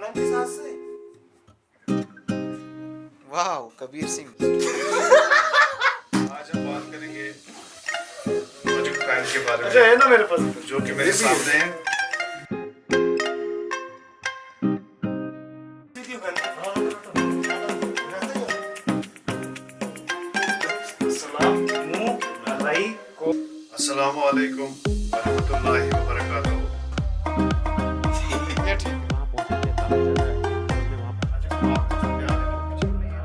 सनम की सास से। वाह, कबीर सिंह। आज हम बात करेंगे प्रोजेक्ट प्लान के बारे अच्छा में है ना मेरे पास। जो कि मेरे सामने है। वीडियो बन सलाम मुंह भाई को अस्सलाम वालेकुम रहमतुल्लाहि व बरकातहू। ये ठीक है। वहाँ पहुँचे थे काफ़ी ज़्यादा मुझे वहाँ पर आज हम आपको जो प्यार है वो कुछ नहीं है।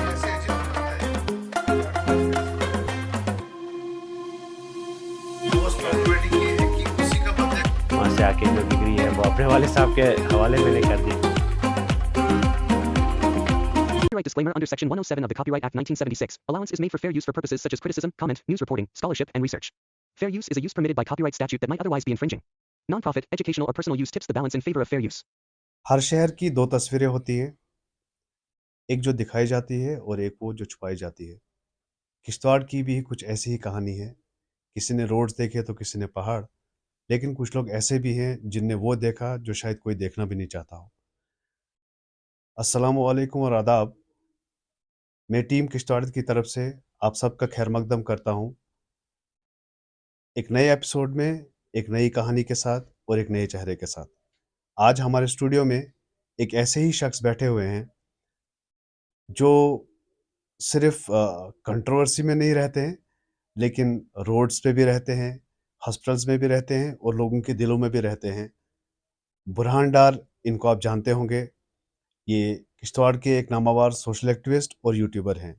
कैसे अजीब लगता है। दोस्त कॉमेडी की है कि उसी का बंदे वहाँ से आके जो डिग्री है वो अपने वाले साहब के हवाले मैंने कर दी। Copyright disclaimer under Section 107 of the Copyright Act 1976. Allowance is made for fair use for purposes such as criticism, comment, news reporting, scholarship, and research. Fair use is a use permitted by copyright statute that might otherwise be infringing. Non-profit, educational, or personal use tips the balance in favor of fair use. हर शहर की दो तस्वीरें होती हैं, एक जो दिखाई जाती है और एक वो जो छुपाई जाती है। किश्तवाड़ की भी कुछ ऐसी ही कहानी है। किसी ने रोड्स देखे तो किसी ने पहाड़, लेकिन कुछ लोग ऐसे भी हैं जिनने वो देखा जो शायद कोई देखना भी नहीं चाहता हो। अस्सलामु अलैकुम और आदाब। मैं टीम किश्तवाड़ की तरफ से आप सबका खैर मकदम करता हूँ एक नए एपिसोड में, एक नई कहानी के साथ और एक नए चेहरे के साथ। आज हमारे स्टूडियो में एक ऐसे ही शख्स बैठे हुए हैं जो सिर्फ कंट्रोवर्सी में नहीं रहते हैं, लेकिन रोड्स पे भी रहते हैं, हॉस्पिटल्स में भी रहते हैं और लोगों के दिलों में भी रहते हैं। बुरहान डार, इनको आप जानते होंगे। ये किश्तवाड़ के एक नामवर सोशल एक्टिविस्ट और यूट्यूबर हैं।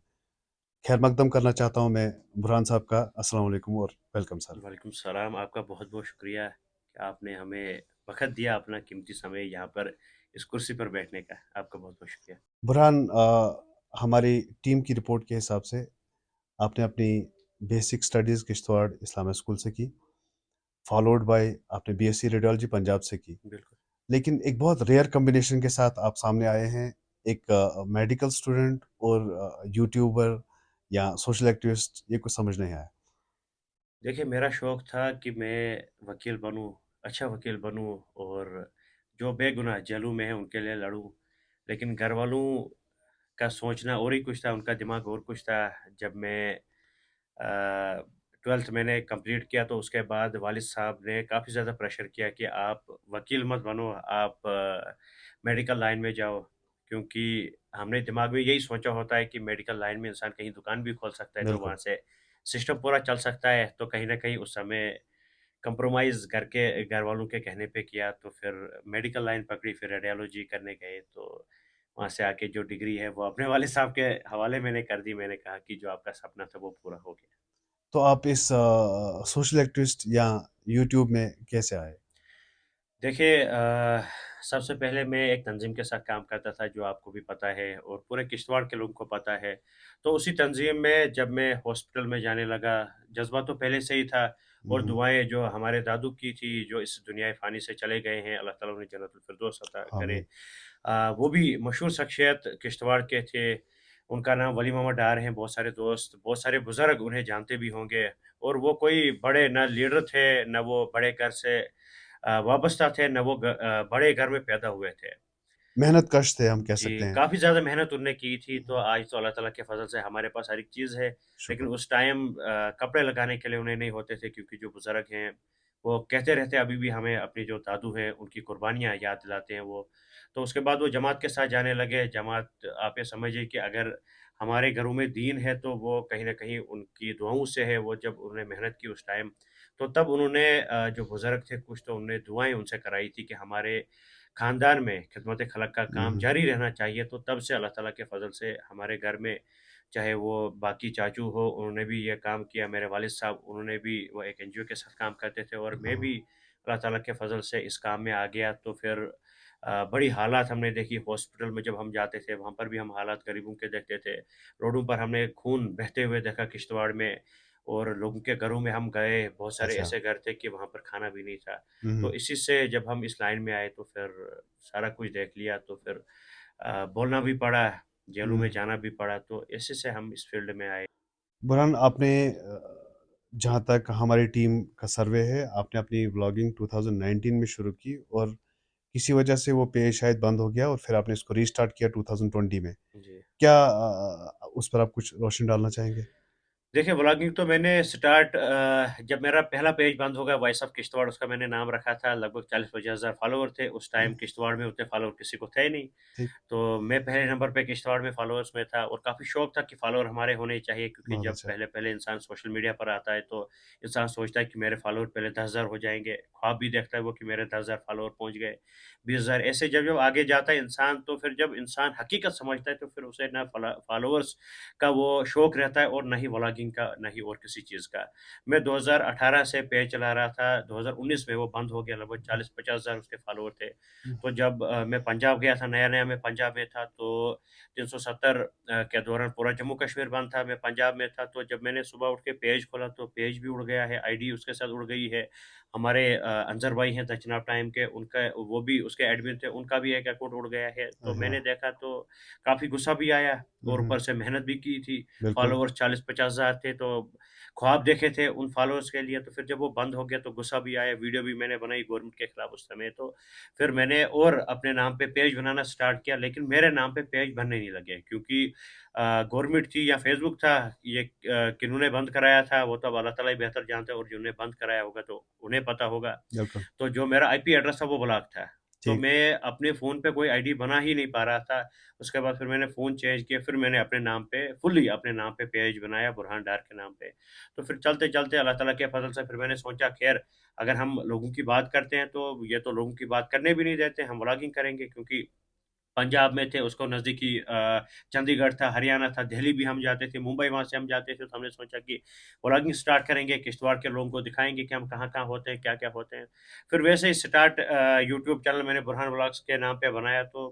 खैर मकदम करना चाहता हूं मैं बुरहान साहब का। अस्सलाम वालेकुम और वेलकम सर। वालेकुम सलाम। आपका बहुत बहुत शुक्रिया कि आपने हमें वक़्त दिया अपना कीमती समय यहाँ पर इस कुर्सी पर बैठने का। आपका बहुत बहुत शुक्रिया। बुरहान, हमारी टीम की रिपोर्ट के हिसाब से आपने अपनी basic studies Kishtwar Islamic school से की, फॉलोड बाय आपने बीएससी रेडियोलॉजी पंजाब से की। बिल्कुल। लेकिन एक बहुत रेयर कॉम्बिनेशन के साथ आप सामने आए हैं, एक मेडिकल स्टूडेंट और यूट्यूबर या सोशल एक्टिविस्ट। ये कुछ समझ नहीं आया। देखिए, मेरा शौक़ था कि मैं वकील बनूँ, अच्छा वकील बनूँ और जो बेगुनाह जेलों में हैं उनके लिए लड़ूँ। लेकिन घरवालों का सोचना और ही कुछ था, उनका दिमाग और कुछ था। जब मैं 12th मैंने कंप्लीट किया तो उसके बाद वालिद साहब ने काफ़ी ज़्यादा प्रेशर किया कि आप वकील मत बनो, आप मेडिकल लाइन में जाओ। क्योंकि हमने दिमाग में यही सोचा होता है कि मेडिकल लाइन में इंसान कहीं दुकान भी खोल सकता है, तो बिल्कुल। वहाँ से सिस्टम पूरा चल सकता है। तो कहीं न कहीं उस समय कंप्रोमाइज़ करके घरवालों के कहने पे किया, तो फिर मेडिकल लाइन पकड़ी, फिर रेडियोलॉजी करने गए। तो वहाँ से आके जो डिग्री है वो अपने वालिद साहब के हवाले मैंने कर दी। मैंने कहा कि जो आपका सपना था वो पूरा हो गया। तो आप इस सोशल एक्टिविस्ट या यूट्यूब में कैसे आए? देखिए, सबसे पहले मैं एक तंज़ीम के साथ काम करता था, जो आपको भी पता है और पूरे किश्तवाड़ के लोगों को पता है। तो उसी तंज़ीम में जब मैं हॉस्पिटल में जाने लगा, जज़्बा तो पहले से ही था और हम्म, दुआएँ जो हमारे दादू की थी, जो इस दुनियाए फ़ानी से चले गए हैं, अल्लाह ताला उन्हें जन्नतुल फ़िरदौस अता करे। आमीन। वो भी मशहूर शख्सियत किश्तवाड़ के थे। उनका नाम वली मोहम्मद डार है। बहुत सारे दोस्त, बहुत सारे बुज़ुर्ग उन्हें जानते भी होंगे और वो कोई बड़े ना लीडर थे, ना वो बड़े घर से वाबस्ता थे, ना वो बड़े घर में पैदा हुए थे। मेहनत कश थे, हम कह सकते जी, हैं। काफ़ी ज़्यादा मेहनत उन्होंने की थी, तो आज तो अल्लाह ताला के फ़ज़ल से हमारे पास हर एक चीज़ है। लेकिन शुक्र। उस टाइम कपड़े लगाने के लिए उन्हें नहीं होते थे, क्योंकि जो बुज़ुर्ग हैं, वो कहते रहते हैं, अभी भी हमें अपनी जो दादू हैं, उनकी कुर्बानियाँ याद दिलाते हैं वो। तो उसके बाद वो जमात के साथ जाने लगे। जमात, आप ये समझिए कि अगर हमारे घरों में दीन है, तो वो कहीं न कहीं उनकी दुआओं से है। वो जब उन्होंने मेहनत की उस टाइम, तो तब उन्होंने जो बुज़ुर्ग थे कुछ, तो उन्होंने दुआएँ उनसे कराई थी कि हमारे ख़ानदान में खिदमत खलक का काम हम्म, जारी रहना चाहिए। तो तब से अल्लाह ताला के फ़ज़ल से हमारे घर में, चाहे वो बाकी चाचू हो, उन्होंने भी ये काम किया। मेरे वालिद साहब, उन्होंने भी, वो एक एनजीओ के साथ काम करते थे और मैं हम्म, भी अल्लाह ताला के फ़ज़ल से इस काम में आ गया। तो फिर बड़ी हालात हमने देखी हॉस्पिटल में। जब हम जाते थे, वहाँ पर भी हम हालात गरीबों के देखते थे। रोडों पर हमने खून बहते हुए देखा किश्तवाड़ में, और लोगों के घरों में हम गए। बहुत सारे अच्छा। ऐसे घर थे कि वहाँ पर खाना भी नहीं था। तो हम्म, इसी से जब हम इस लाइन में आए, तो फिर सारा कुछ देख लिया, तो फिर बोलना भी पड़ा, जेलों में हम्म। जाना भी पड़ा, तो इसी से हम इस फ़ील्ड में आए। बुरहान, आपने जहाँ तक हमारी टीम का सर्वे है, आपने अपनी व्लॉगिंग 2019 में शुरू की और किसी वजह से वो पेज शायद बंद हो गया और फिर आपने इसको रीस्टार्ट किया 2020 में। जी। क्या उस पर आप कुछ रोशनी डालना चाहेंगे? देखिए, व्लॉगिंग तो मैंने स्टार्ट जब मेरा पहला पेज बंद हो गया वॉइस ऑफ किश्तवाड़ उसका मैंने नाम रखा था, लगभग 40-50 हज़ार फॉलोवर थे। उस टाइम किश्तवाड़ में उतने फॉलोवर किसी को थे नहीं। ठीक, तो मैं पहले नंबर पे किश्तवाड़ में फॉलोअर्स में था और काफ़ी शौक था कि फॉलोअर हमारे होने चाहिए क्योंकि बहुत जब अच्छा। पहले-पहले इंसान सोशल मीडिया पर आता है तो इंसान सोचता है कि मेरे फॉलोअर पहले 10,000 हो जाएँगे। ख्वाब भी देखता है वो कि मेरे 10,000 फॉलोअर पहुँच गए, 20,000 ऐसे जब-जब आगे जाता है इंसान तो फिर जब इंसान हकीकत समझता है तो फिर उसे ना फॉलोअर्स का वो शौक रहता है और ना ही व्लॉगिंग का, ना ही और किसी चीज़ का। मैं 2018 से पेज चला रहा था, 2019 में वो बंद हो गया, लगभग 40-50 हज़ार उसके फॉलोअर थे। हुँ, तो जब मैं पंजाब गया था, नया-नया मैं पंजाब में था तो 370 के दौरान पूरा जम्मू कश्मीर बंद था, मैं पंजाब में था, तो जब मैंने सुबह उठ के पेज खोला तो पेज भी उड़ गया है, आईडी उसके साथ उड़ गई है। हमारे अंज़र भाई हैं द चिनाब टाइम के, उनका वो भी उसके एडमिन थे, उनका भी एक अकाउंट उड़ गया है। तो हाँ, मैंने देखा तो काफ़ी गुस्सा भी आया हुँ, और हुँ, ऊपर से मेहनत भी की थी। बिल्कुल। फॉलोवर्स 40-50 हज़ार थे तो ख्वाब देखे थे उन फॉलोअर्स के लिए, तो फिर जब वो बंद हो गया तो गुस्सा भी आया, वीडियो भी मैंने बनाई गवर्नमेंट के खिलाफ उस समय तो फिर मैंने और अपने नाम पे पेज बनाना स्टार्ट किया, लेकिन मेरे नाम पे पेज बनने नहीं लगे क्योंकि गवर्नमेंट थी या फ़ेसबुक था, ये किन्होंने बंद कराया था, वो तो अब अल्लाह ताला ही बेहतर जानते हैं और जिन्होंने बंद कराया होगा तो उन्हें पता होगा। बिल्कुल, तो जो मेरा आईपी एड्रेस था वो ब्लॉक था। तो ठीक। मैं अपने फ़ोन पे कोई आईडी बना ही नहीं पा रहा था। उसके बाद फिर मैंने फ़ोन चेंज किया, फिर मैंने अपने नाम पे फुल्ली अपने नाम पे पेज बनाया बुरहान डार के नाम पे। तो फिर चलते-चलते अल्लाह ताला के फ़ज़ल से फिर मैंने सोचा ख़ैर अगर हम लोगों की बात करते हैं तो ये तो लोगों की बात करने भी नहीं देते, हम व्लॉगिंग करेंगे क्योंकि पंजाब में थे, उसको नज़दीकी चंडीगढ़ था, हरियाणा था, दिल्ली भी हम जाते थे, मुंबई वहाँ से हम जाते थे, तो हमने सोचा कि व्लॉगिंग स्टार्ट करेंगे, किश्तवाड़ के लोगों को दिखाएँगे कि हम कहाँ-कहाँ होते हैं, क्या-क्या होते हैं। फिर वैसे ही स्टार्ट यूट्यूब चैनल मैंने बुरहान व्लॉग्स के नाम पे बनाया तो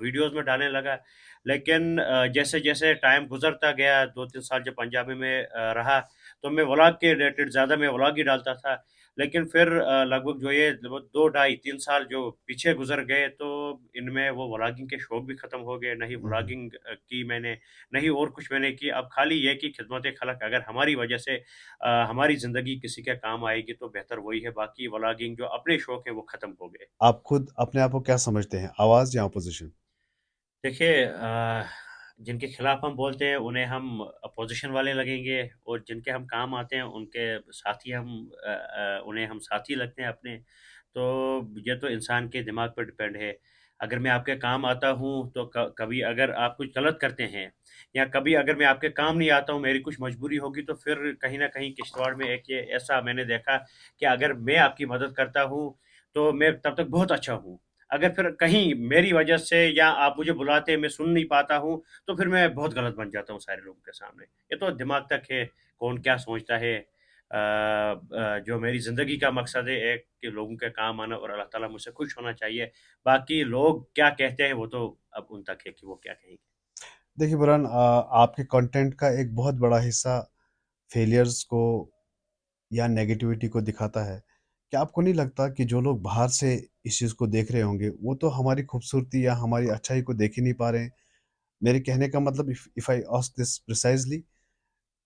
वीडियोज़ में डालने लगा। लेकिन जैसे-जैसे टाइम गुज़रता गया, 2-3 साल जब पंजाबी में रहा, तो मैं व्लॉग के रिलेटेड ज़्यादा मैं व्लॉग ही डालता था। लेकिन फिर लगभग जो ये लगभग 2 ढाई 3 साल जो पीछे गुज़र गए, तो इनमें वो व्लॉगिंग के शौक भी ख़त्म हो गए, ना ही हुँ, हुँ। व्लॉगिंग की मैंने, ना ही और कुछ मैंने की। अब खाली ये कि खिदमत-ए-खल्क़ अगर हमारी वजह से हमारी ज़िंदगी किसी के काम आएगी, तो बेहतर वही है, बाकी व्लॉगिंग जो अपने शौक हैं, वो ख़त्म हो गए। आप खुद अपने आप को क्या समझते हैं, आवाज़ या अपोज़िशन? देखिए जिनके खिलाफ हम बोलते हैं उन्हें हम अपोज़िशन वाले लगेंगे और जिनके हम काम आते हैं उनके साथी उन्हें हम साथी लगते हैं अपने। तो ये तो इंसान के दिमाग पर डिपेंड है। अगर मैं आपके काम आता हूँ तो क कभी अगर आप कुछ गलत करते हैं या कभी अगर मैं आपके काम नहीं आता हूँ, मेरी कुछ मजबूरी होगी तो फिर कहीं न कहीं किश्तवाड़ में एक ये ऐसा मैंने देखा कि अगर मैं आपकी मदद करता हूँ, तो मैं तब तक बहुत अच्छा हूँ। अगर फिर कहीं मेरी वजह से या आप मुझे बुलाते हैं, मैं सुन नहीं पाता हूँ, तो फिर मैं बहुत गलत बन जाता हूँ सारे लोगों के सामने। ये तो दिमाग तक है, कौन क्या सोचता है। जो मेरी ज़िंदगी का मकसद है एक कि लोगों के काम आना और अल्लाह ताला मुझसे खुश होना चाहिए। बाकी लोग क्या कहते हैं वो तो अब उन तक है कि वो क्या कहेंगे। देखिए बुरहान, आपके कंटेंट का एक बहुत बड़ा हिस्सा फेलियर्स को या नेगेटिविटी को दिखाता है। क्या आपको नहीं लगता कि जो लोग बाहर से इस चीज़ को देख रहे होंगे, वो तो हमारी खूबसूरती या हमारी अच्छाई को देख ही नहीं पा रहे हैं? मेरे कहने का मतलब if I ask this precisely,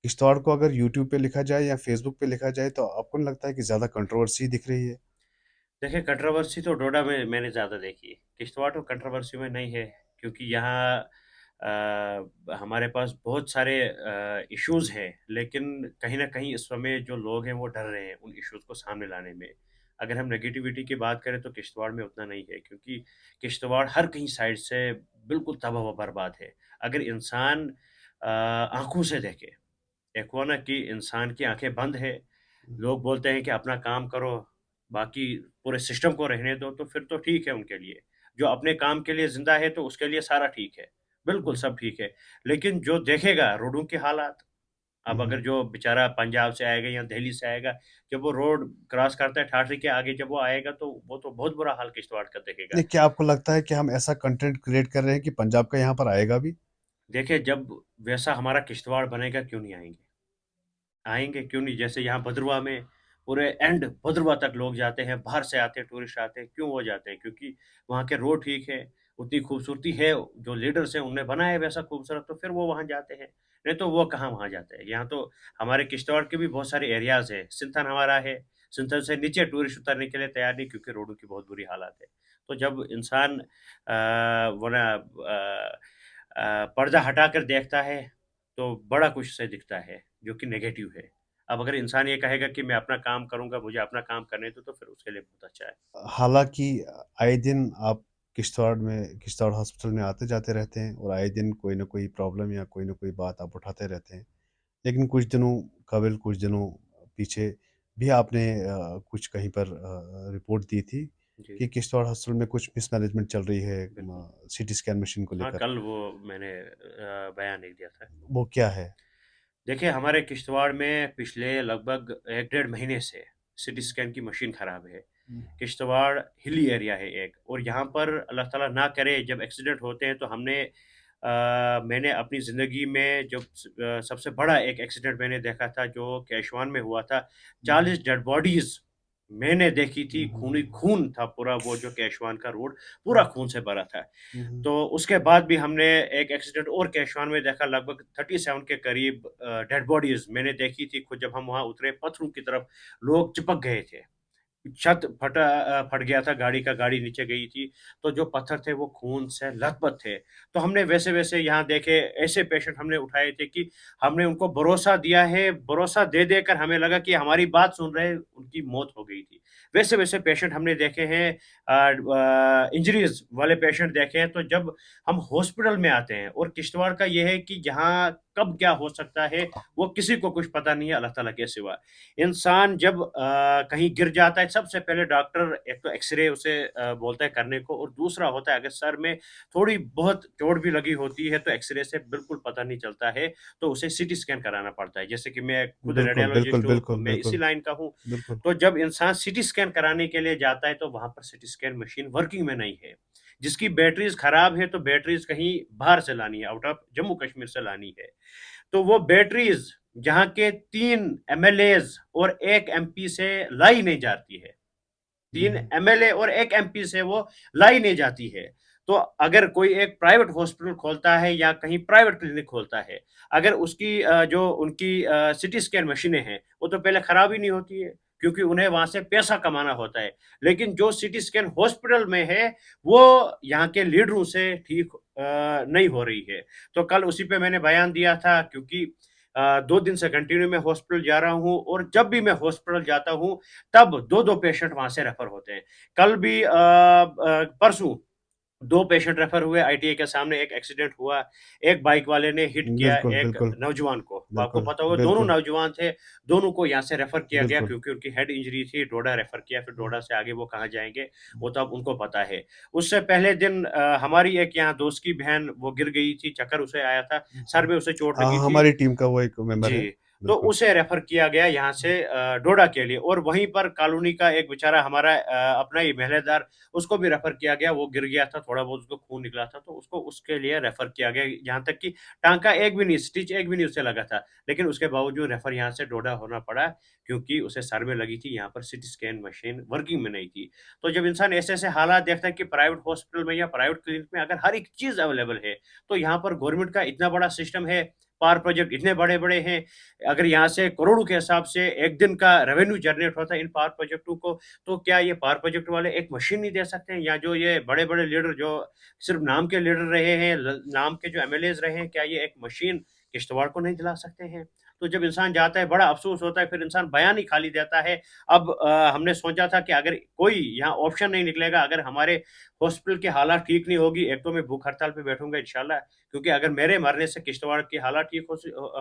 Kishtwar को अगर यूट्यूब पे लिखा जाए या फ़ेसबुक पे लिखा जाए, तो आपको नहीं लगता है कि ज़्यादा कंट्रोवर्सी दिख रही है? देखिए कंट्रोवर्सी तो डोडा में मैंने ज़्यादा देखी है। किश्तवाड़ तो कंट्रोवर्सी में नहीं है क्योंकि यहाँ हमारे पास बहुत सारे इश्यूज़ हैं, लेकिन कहीं न कहीं इस समय जो लोग हैं वो डर रहे हैं उन इश्यूज़ को सामने लाने में। अगर हम नेगेटिविटी की बात करें तो किश्तवाड़ में उतना नहीं है क्योंकि किश्तवाड़ हर कहीं साइड से बिल्कुल तबाह व बर्बाद है। अगर इंसान आँखों से देखे, एक हुआ ना कि इंसान की आँखें बंद है, हुँ, लोग बोलते हैं कि अपना काम करो, बाकी पूरे सिस्टम को रहने दो, तो फिर तो ठीक है उनके लिए। जो अपने काम के लिए ज़िंदा है, तो उसके लिए सारा ठीक है। बिल्कुल हुँ, सब ठीक है। लेकिन जो देखेगा रोडों के हालात, अब हुँ। अगर जो बेचारा पंजाब से आएगा या दिल्ली से आएगा, जब वो रोड क्रॉस करता है ठाठरी के आगे जब वो आएगा, तो वो तो बहुत बुरा हाल किश्तवाड़ का देखेगा। नहीं, क्या आपको लगता है कि हम ऐसा कंटेंट क्रिएट कर रहे हैं कि पंजाब का यहाँ पर आएगा भी? देखिए, जब वैसा हमारा किश्तवाड़ बनेगा, क्यों नहीं आएँगे? आएँगे क्यों नहीं? जैसे यहाँ भदरवा में पूरे एंड भदरवा तक लोग जाते हैं, बाहर से आते हैं, टूरिस्ट आते हैं, क्यों वो जाते हैं? क्योंकि वहाँ के रोड ठीक है, उतनी खूबसूरती है, जो लीडर्स हैं उन्होंने बनाया है वैसा खूबसूरत, तो फिर वो वहाँ जाते हैं। नहीं तो वो कहाँ वहाँ जाते हैं। यहाँ तो हमारे किश्तवाड़ के भी बहुत सारे एरियाज़ हैं। सिंथन हमारा है, सिंथन से नीचे टूरिस्ट उतरने के लिए तैयार नहीं, क्योंकि रोडों की बहुत बुरी हालत है। तो जब इंसान वो ना पर्दा हटाकर देखता है, तो बड़ा कुछ उसे दिखता है, जो कि नेगेटिव है। अब अगर इंसान ये कहेगा कि मैं अपना काम करूँगा, मुझे अपना काम करने दो, तो फिर उसके लिए बहुत अच्छा है। हालाँकि आए दिन आप किश्तवाड़ हॉस्पिटल में आते-जाते रहते हैं और आए दिन कोई न कोई प्रॉब्लम या कोई न कोई बात आप उठाते रहते हैं। लेकिन कुछ दिनों पीछे भी आपने कुछ कहीं पर रिपोर्ट दी थी जी, कि किश्तवाड़ हॉस्पिटल में कुछ मिसमैनेजमेंट चल रही है बिल्कुल। सीटी स्कैन मशीन को हाँ, लेकर। कल वो मैंने बयान एक दिया था। वो क्या है? देखिए, हमारे किश्तवाड़ में पिछले लगभग 1 डेढ़ महीने से सिटी स्कैन की मशीन खराब है। किश्तवाड़ हिली एरिया है एक, और यहाँ पर अल्लाह ताला ना करे जब एक्सीडेंट होते हैं, तो मैंने अपनी ज़िंदगी में सबसे बड़ा एक एक्सीडेंट मैंने देखा था, जो केशवान में हुआ था। 40 डेड बॉडीज़ मैंने देखी थी, खून ही खून था पूरा, वो जो केशवान का रोड पूरा खून से भरा था। तो उसके बाद भी हमने एक एक्सीडेंट और केशवान में देखा, लगभग 37 के करीब डेड बॉडीज़ मैंने देखी थी खुद, जब हम वहाँ उतरे, पत्थरों की तरफ लोग चिपक गए थे। फट गया था गाड़ी का, गाड़ी नीचे गई थी, तो जो पत्थर थे वो खून से लथपथ थे। तो हमने वैसे-वैसे यहाँ देखे, ऐसे पेशेंट हमने उठाए थे कि हमने उनको भरोसा दिया है, भरोसा दे कर हमें लगा कि हमारी बात सुन रहे हैं, उनकी मौत हो गई थी। वैसे-वैसे पेशेंट हमने देखे हैं, इंजरीज़ वाले पेशेंट देखे हैं, तो जब हम हॉस्पिटल में आते हैं, और किश्तवाड़ का ये है कि यहाँ कब क्या हो सकता है, वो किसी को कुछ पता नहीं है अल्लाह ताला के सिवा। इंसान जब कहीं गिर जाता है, सबसे पहले डॉक्टर एक तो एक्स-रे उसे बोलता है करने को, और दूसरा होता है अगर सर में थोड़ी बहुत चोट भी लगी होती है, तो एक्स-रे से बिल्कुल पता नहीं चलता है, तो उसे सीटी स्कैन कराना पड़ता है। जैसे कि मैं खुद बिल्कुल, बिल्कुल, रेडियोलॉजिस्ट हूँ, बिल्कुल, मैं इसी बिल्कुल, लाइन का हूँ। बिल्कुल। तो जब इंसान सीटी स्कैन कराने के लिए जाता है, तो वहाँ पर सीटी स्कैन मशीन वर्किंग में नहीं है। जिसकी बैटरीज़ खराब है, तो बैटरीज़ कहीं बाहर से लानी है, आउट ऑफ जम्मू कश्मीर से लानी है। तो वो बैटरीज़ जहाँ के 3 एमएलएज़ और 1 एमपी से लाई नहीं जाती है। 3 एमएलए और 1 एमपी से वो लाई नहीं जाती है। तो अगर कोई एक प्राइवेट हॉस्पिटल खोलता है या कहीं प्राइवेट क्लिनिक खोलता है, अगर उसकी जो उनकी सीटी स्कैन मशीनें हैं, वो तो पहले खराब ही नहीं होती है, क्योंकि उन्हें वहाँ से पैसा कमाना होता है। लेकिन जो सीटी स्कैन हॉस्पिटल में है, वो यहाँ के लीडरों से ठीक नहीं हो रही है। तो कल उसी पे मैंने बयान दिया था, क्योंकि 2 दिन से कंटिन्यू मैं हॉस्पिटल जा रहा हूँ, और जब भी मैं हॉस्पिटल जाता हूँ, तब 2-2 पेशेंट वहाँ से रेफ़र होते हैं। कल भी परसों 2 पेशेंट रेफ़र हुए, आईटीआई के सामने एक एक्सीडेंट हुआ, एक बाइक वाले ने हिट किया बिल्कुल, एक बिल्कुल, नौजवान को। आपको बिल्कुल, पता होगा, दोनों बिल्कुल, नौजवान थे, दोनों को यहाँ से रेफ़र किया गया, बिल्कुल। क्योंकि उनकी हेड इंजरी थी, डोडा रेफ़र किया, फिर हुँ, डोडा से आगे वो कहाँ जाएँगे, वो तो अब उनको पता है। उससे पहले दिन हमारी एक यहाँ दोस्त की बहन वो गिर गई थी, चक्कर उसे आया था, सर में उसे चोट लगी हाँ, थी। हमारी टीम का वो एक मेंबर है। जी, तो बिल्कुल। उसे रेफ़र किया गया यहाँ से डोडा के लिए, और वहीं पर कॉलोनी का एक बेचारा हमारा अपना ही पहरेदार, उसको भी रेफ़र किया गया। वो गिर गया था, थोड़ा बहुत उसको खून निकला था, तो उसको उसके लिए रेफ़र किया गया। यहाँ तक कि टाँका एक भी नहीं, स्टिच एक भी नहीं उसे लगा था, लेकिन उसके बावजूद रेफ़र यहाँ से डोडा होना पड़ा, क्योंकि उसे सर में लगी थी, यहाँ पर सीटी स्कैन मशीन वर्किंग में नहीं थी। तो जब इंसान ऐसे-ऐसे हालात देखता है कि प्राइवेट हॉस्पिटल में या प्राइवेट क्लिनिक में अगर हर एक चीज़ अवेलेबल है, तो यहाँ पर गवर्नमेंट का इतना बड़ा सिस्टम है, पावर प्रोजेक्ट इतने बड़े-बड़े हैं, अगर यहाँ से करोड़ों के हिसाब से एक दिन का रेवेन्यू जनरेट होता है इन पावर प्रोजेक्टों को, तो क्या ये पावर प्रोजेक्ट वाले एक मशीन नहीं दे सकते हैं? या जो ये बड़े-बड़े लीडर जो सिर्फ़ नाम के लीडर रहे हैं, नाम के जो एमएलएज़ रहे हैं, क्या ये एक मशीन किश्तवाड़ को नहीं दिला सकते हैं? तो जब इंसान जाता है, बड़ा अफ़सोस होता है, फिर इंसान बयान ही खाली देता है। अब हमने सोचा था कि अगर कोई यहाँ ऑप्शन नहीं निकलेगा, अगर हमारे हॉस्पिटल की हालत ठीक नहीं होगी, एक तो मैं भूख हड़ताल पे बैठूँगा इंशाल्लाह, क्योंकि अगर मेरे मरने से किश्तवाड़ की हालत ठीक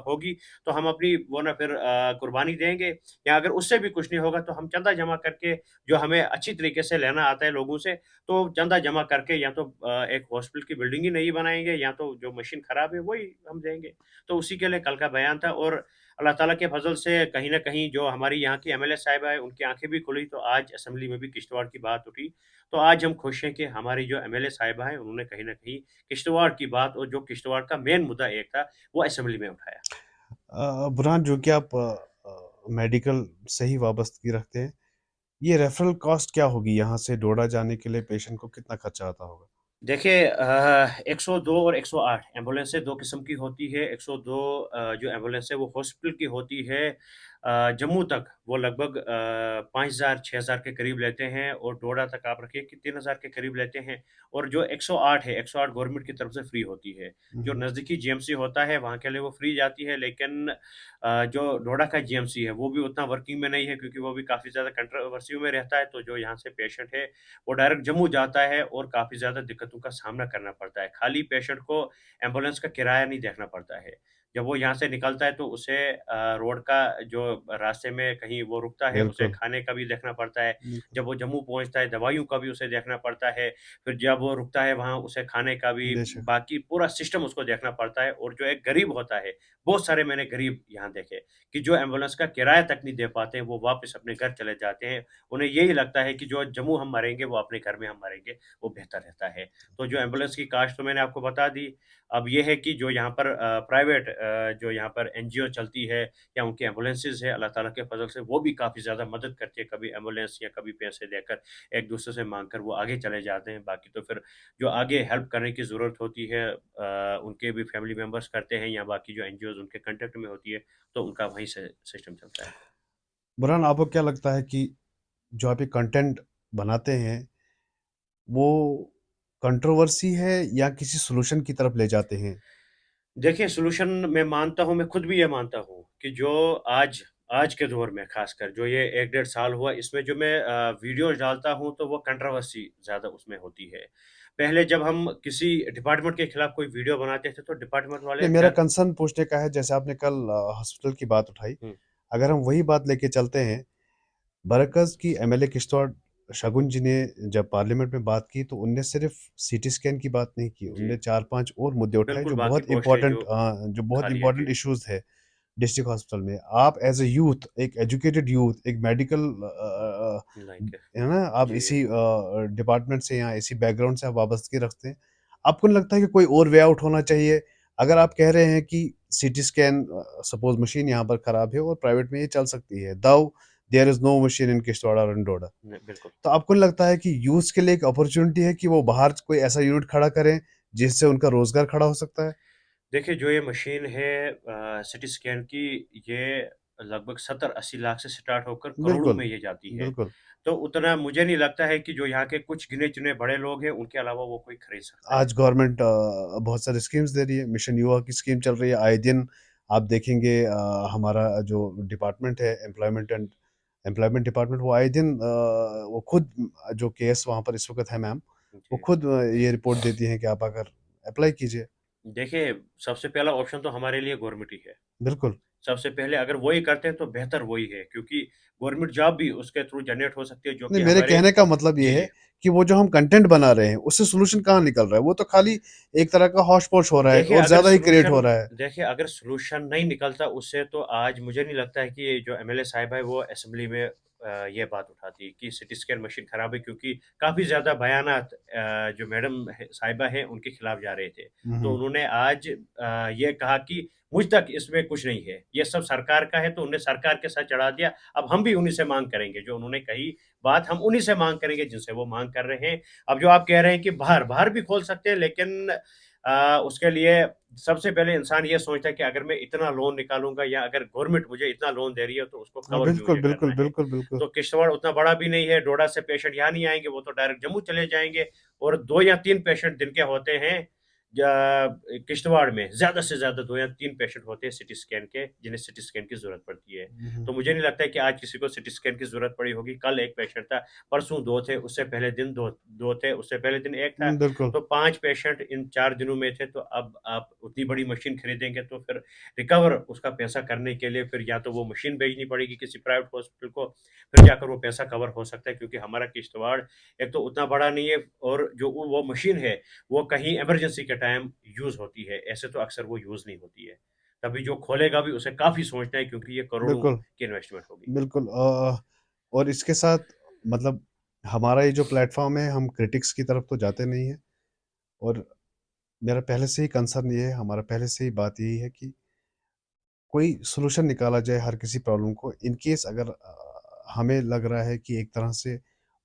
होगी, तो हम अपनी वो ना फिर कुर्बानी देंगे, या अगर उससे भी कुछ नहीं होगा, तो हम चंदा जमा करके, जो हमें अच्छी तरीके से लेना आता है लोगों से, तो चंदा जमा करके या तो एक हॉस्पिटल की बिल्डिंग ही नई बनाएँगे, या तो जो मशीन खराब है वही हम देंगे। तो उसी के लिए कल का बयान था, और अल्लाह ताला के फ़ज़ल से कहीं न कहीं जो हमारी यहाँ की एमएलए साहिबा है, उनकी आँखें भी खुली, तो आज असेंबली में भी किश्तवाड़ की बात उठी। तो आज हम खुश हैं कि हमारी जो एमएलए साहिबा हैं, उन्होंने कहीं न कहीं किश्तवाड़ की बात, और जो किश्तवाड़ का मेन मुद्दा एक था, वो असेंबली में उठाया। बुरहान, जो कि आप मेडिकल से ही वाबस्तगी रखते हैं, ये रेफरल कॉस्ट क्या होगी? यहाँ से डोडा जाने के लिए पेशेंट को कितना खर्चा आता होगा? देखिए 102 और 108 एम्बुलेंसें 2 किस्म की होती है। 102 जो एम्बुलेंस है वो हॉस्पिटल की होती है जम्मू तक वो लगभग 5000 6000 के करीब लेते हैं और डोडा तक आप रखिए कि 3000 के करीब लेते हैं और जो 108 है, 108 गवर्नमेंट की तरफ से फ्री होती है। जो हम्म, नज़दीकी जीएमसी होता है वहाँ के लिए वो फ्री जाती है लेकिन जो डोडा का जीएमसी है वो भी उतना वर्किंग में नहीं है क्योंकि वो भी काफ़ी ज़्यादा कंट्रोवर्सी में रहता है। तो जो यहाँ से पेशेंट है वो डायरेक्ट जम्मू जाता है और काफ़ी ज़्यादा दिक्कतों का सामना करना पड़ता है। खाली पेशेंट को एम्बुलेंस का किराया नहीं देखना पड़ता है। जब वो यहाँ से निकलता है तो उसे रोड का जो रास्ते में कहीं वो रुकता है, उसे बिल्कुल, खाने का भी देखना पड़ता है। बिल्कुल, जब वो जम्मू पहुँचता है, दवाइयों का भी उसे देखना पड़ता है। फिर जब वो रुकता है वहाँ उसे खाने का भी, बेशक, बाकी पूरा सिस्टम उसको देखना पड़ता है और जो एक गरीब होता है, बहुत सारे मैंने गरीब यहाँ देखे कि जो एम्बुलेंस का किराया तक नहीं दे पाते हैं, वो वापस अपने घर चले जाते हैं। उन्हें यही लगता है कि जो जम्मू हम मरेंगे, वो अपने घर में हम मरेंगे, वो बेहतर रहता है। तो जो एम्बुलेंस की कास्ट तो मैंने आपको बता दी। अब ये है कि जो यहाँ पर प्राइवेट जो यहाँ पर एनजीओ चलती है या उनकी एम्बुलेंसेज़ है, अल्लाह ताला के फ़ज़ल से वो भी काफ़ी ज़्यादा मदद करती है। कभी एम्बुलेंस या कभी पैसे देकर, एक-दूसरे से माँग कर वो आगे चले जाते हैं। बाकी तो फिर जो आगे हेल्प करने की ज़रूरत होती है उनके भी फैमिली मेंबर्स करते हैं या बाकी जो एनजीओज़ उनके कॉन्टैक्ट में होती है, तो उनका वहीं से सिस्टम चलता है। बुरहान आपको क्या लगता है कि जो आप ये कंटेंट बनाते हैं वो कंट्रोवर्सी है या किसी सॉल्यूशन की तरफ ले जाते हैं? देखिए, सॉल्यूशन मैं मानता हूँ, मैं खुद भी ये मानता हूँ कि जो आज आज के दौर में ख़ासकर जो ये 1 डेढ़ साल हुआ, इसमें जो मैं वीडियोज़ डालता हूँ, तो वो कंट्रोवर्सी ज़्यादा उसमें होती है। पहले जब हम किसी डिपार्टमेंट के खिलाफ कोई वीडियो बनाते थे, तो डिपार्टमेंट वाले नहीं, मेरा ज़्यादा कंसर्न पूछने का है जैसे आपने कल हॉस्पिटल की बात उठाई, हुँ, अगर हम वही बात लेके चलते हैं, बरकस की एमएलए किश्तवाड़ शगुन जी ने जब पार्लियामेंट में बात की तो उनने सिर्फ सीटी स्कैन की बात नहीं की, जी। उनने 4-5 और मुद्दे उठाए बिल्कुल, बाकी पोस्टें जो जो बहुत खाली है। इम्पोर्टेंट जी, इश्यूज़ है डिस्ट्रिक्ट हॉस्पिटल में। आप एज़ अ यूथ, एक एजुकेटेड यूथ, एक मेडिकल लाइक है ना? आप जी। इसी डिपार्टमेंट से या इसी बैकग्राउंड से आप वाबस्तगी रखते हैं। आपको नहीं लगता है कि कोई और वे आउट होना चाहिए? अगर आप कह रहे हैं कि सीटी स्कैन सपोज़ मशीन यहाँ पर खराब है और प्राइवेट में ये चल सकती है, दाऊ देयर इज़ नो मशीन इन किश्तवाड़ और इन डोडा। न बिल्कुल। तो आपको नहीं लगता है कि यूथ्स के लिए एक अपॉर्च्युनिटी है कि वो बाहर कोई ऐसा यूनिट खड़ा करें, जिससे उनका रोज़गार खड़ा हो सकता है? देखिए, जो ये मशीन है सिटी स्कैन की, ये लगभग 70-80 लाख से स्टार्ट होकर करोड़ों बिल्कुल, में ये जाती है। बिल्कुल। तो उतना मुझे नहीं लगता है कि जो यहाँ के कुछ गिने-चुने बड़े लोग हैं, उनके अलावा वो कोई खरीद सकता है। आज गवर्नमेंट बहुत सारी स्कीम्स दे रही है, मिशन युवा की स्कीम चल रही है, आए दिन आप देखेंगे हमारा जो डिपार्टमेंट है एम्प्लॉयमेंट डिपार्टमेंट वो आए दिन वो खुद जो केस वहाँ पर इस वक़्त है मैम, वो जी। खुद ये रिपोर्ट देती हैं कि आप आकर अप्लाई कीजिए। देखिए, सबसे पहला ऑप्शन तो हमारे लिए गवर्नमेंट ही है। बिल्कुल। सबसे पहले अगर वो ही करते हैं तो बेहतर वो ही है क्योंकि गवर्नमेंट जॉब भी उसके थ्रू जनरेट हो सकती है जो नहीं, कि मेरे हमारे कहने का मतलब ये जी, है जी। कि वो जो हम कंटेंट बना रहे हैं, उससे सॉल्यूशन कहाँ निकल रहा है? वो तो खाली एक तरह का हौश-पौश हो रहा है देखिए और ज़्यादा ही क्रिएट हो रहा है। अगर सॉल्यूशन नहीं निकलता उससे तो आज मुझे नहीं लगता है कि ये जो एमएलए साहिबा है वो असेंबली में ये बात उठाती कि सिटी स्कैन मशीन खराब है क्योंकि काफ़ी ज़्यादा बयानात जो मैडम साहिबा हैं उनके खिलाफ जा रहे थे। हुँ, तो हुँ। उन्होंने आज ये कहा कि मुझ तक इसमें कुछ नहीं है, ये सब सरकार का है तो उन्हें सरकार के साथ चढ़ा दिया। अब हम भी उन्हीं से माँग करेंगे, जो उन्होंने कही बात हम उन्हीं से माँग करेंगे जिनसे वो माँग कर रहे हैं। अब जो आप कह रहे हैं कि बाहर भी खोल सकते हैं लेकिन उसके लिए सबसे पहले इंसान ये सोचता है कि अगर मैं इतना लोन निकालूँगा या अगर गवर्नमेंट मुझे इतना लोन दे रही है तो उसको हाँ, कवर भी बिल्कुल, मुझे बिल्कुल, करना है। बिल्कुल, बिल्कुल। तो किश्तवाड़ उतना बड़ा भी नहीं है, डोडा से पेशेंट यहाँ नहीं आएँगे, वो तो डायरेक्ट जम्मू चले जाएँगे और 2 या 3 पेशेंट दिन के होते हैं किश्तवाड़ में, ज़्यादा से ज़्यादा 2 या 3 पेशेंट होते हैं सिटी स्कैन के, जिन्हें सिटी स्कैन की ज़रूरत पड़ती है। हुँ, हुँ। तो मुझे नहीं लगता है कि आज किसी को सिटी स्कैन की ज़रूरत पड़ी होगी, कल 1 पेशेंट था, परसों 2 थे, उससे पहले दिन 2 थे, उससे पहले दिन 1 था। बिल्कुल। तो 5 पेशेंट इन 4 दिनों में थे, तो अब आप उतनी बड़ी मशीन खरीदेंगे तो फिर रिकवर उसका पैसा करने के लिए फिर या तो वो मशीन भेजनी पड़ेगी किसी प्राइवेट हॉस्पिटल को, फिर जाकर वो पैसा कवर हो सकता है क्योंकि हमारा किश्तवाड़ एक तो उतना बड़ा नहीं है और जो वो मशीन है, वो कहीं इमरजेंसी के टाइम यूज़ होती है, ऐसे तो अक्सर वो यूज़ नहीं होती है। तभी जो खोलेगा भी उसे काफ़ी सोचना है क्योंकि ये करोड़ों बिल्कुल, की इन्वेस्टमेंट होगी। बिल्कुल और इसके साथ मतलब हमारा ये जो प्लेटफ़ॉर्म है, हम क्रिटिक्स की तरफ तो जाते नहीं हैं और मेरा पहले से ही कंसर्न ये है, हमारा पहले से ही बात यही है कि कोई सॉल्यूशन निकाला जाए हर किसी प्रॉब्लम को इन केस अगर हमें लग रहा है कि एक तरह से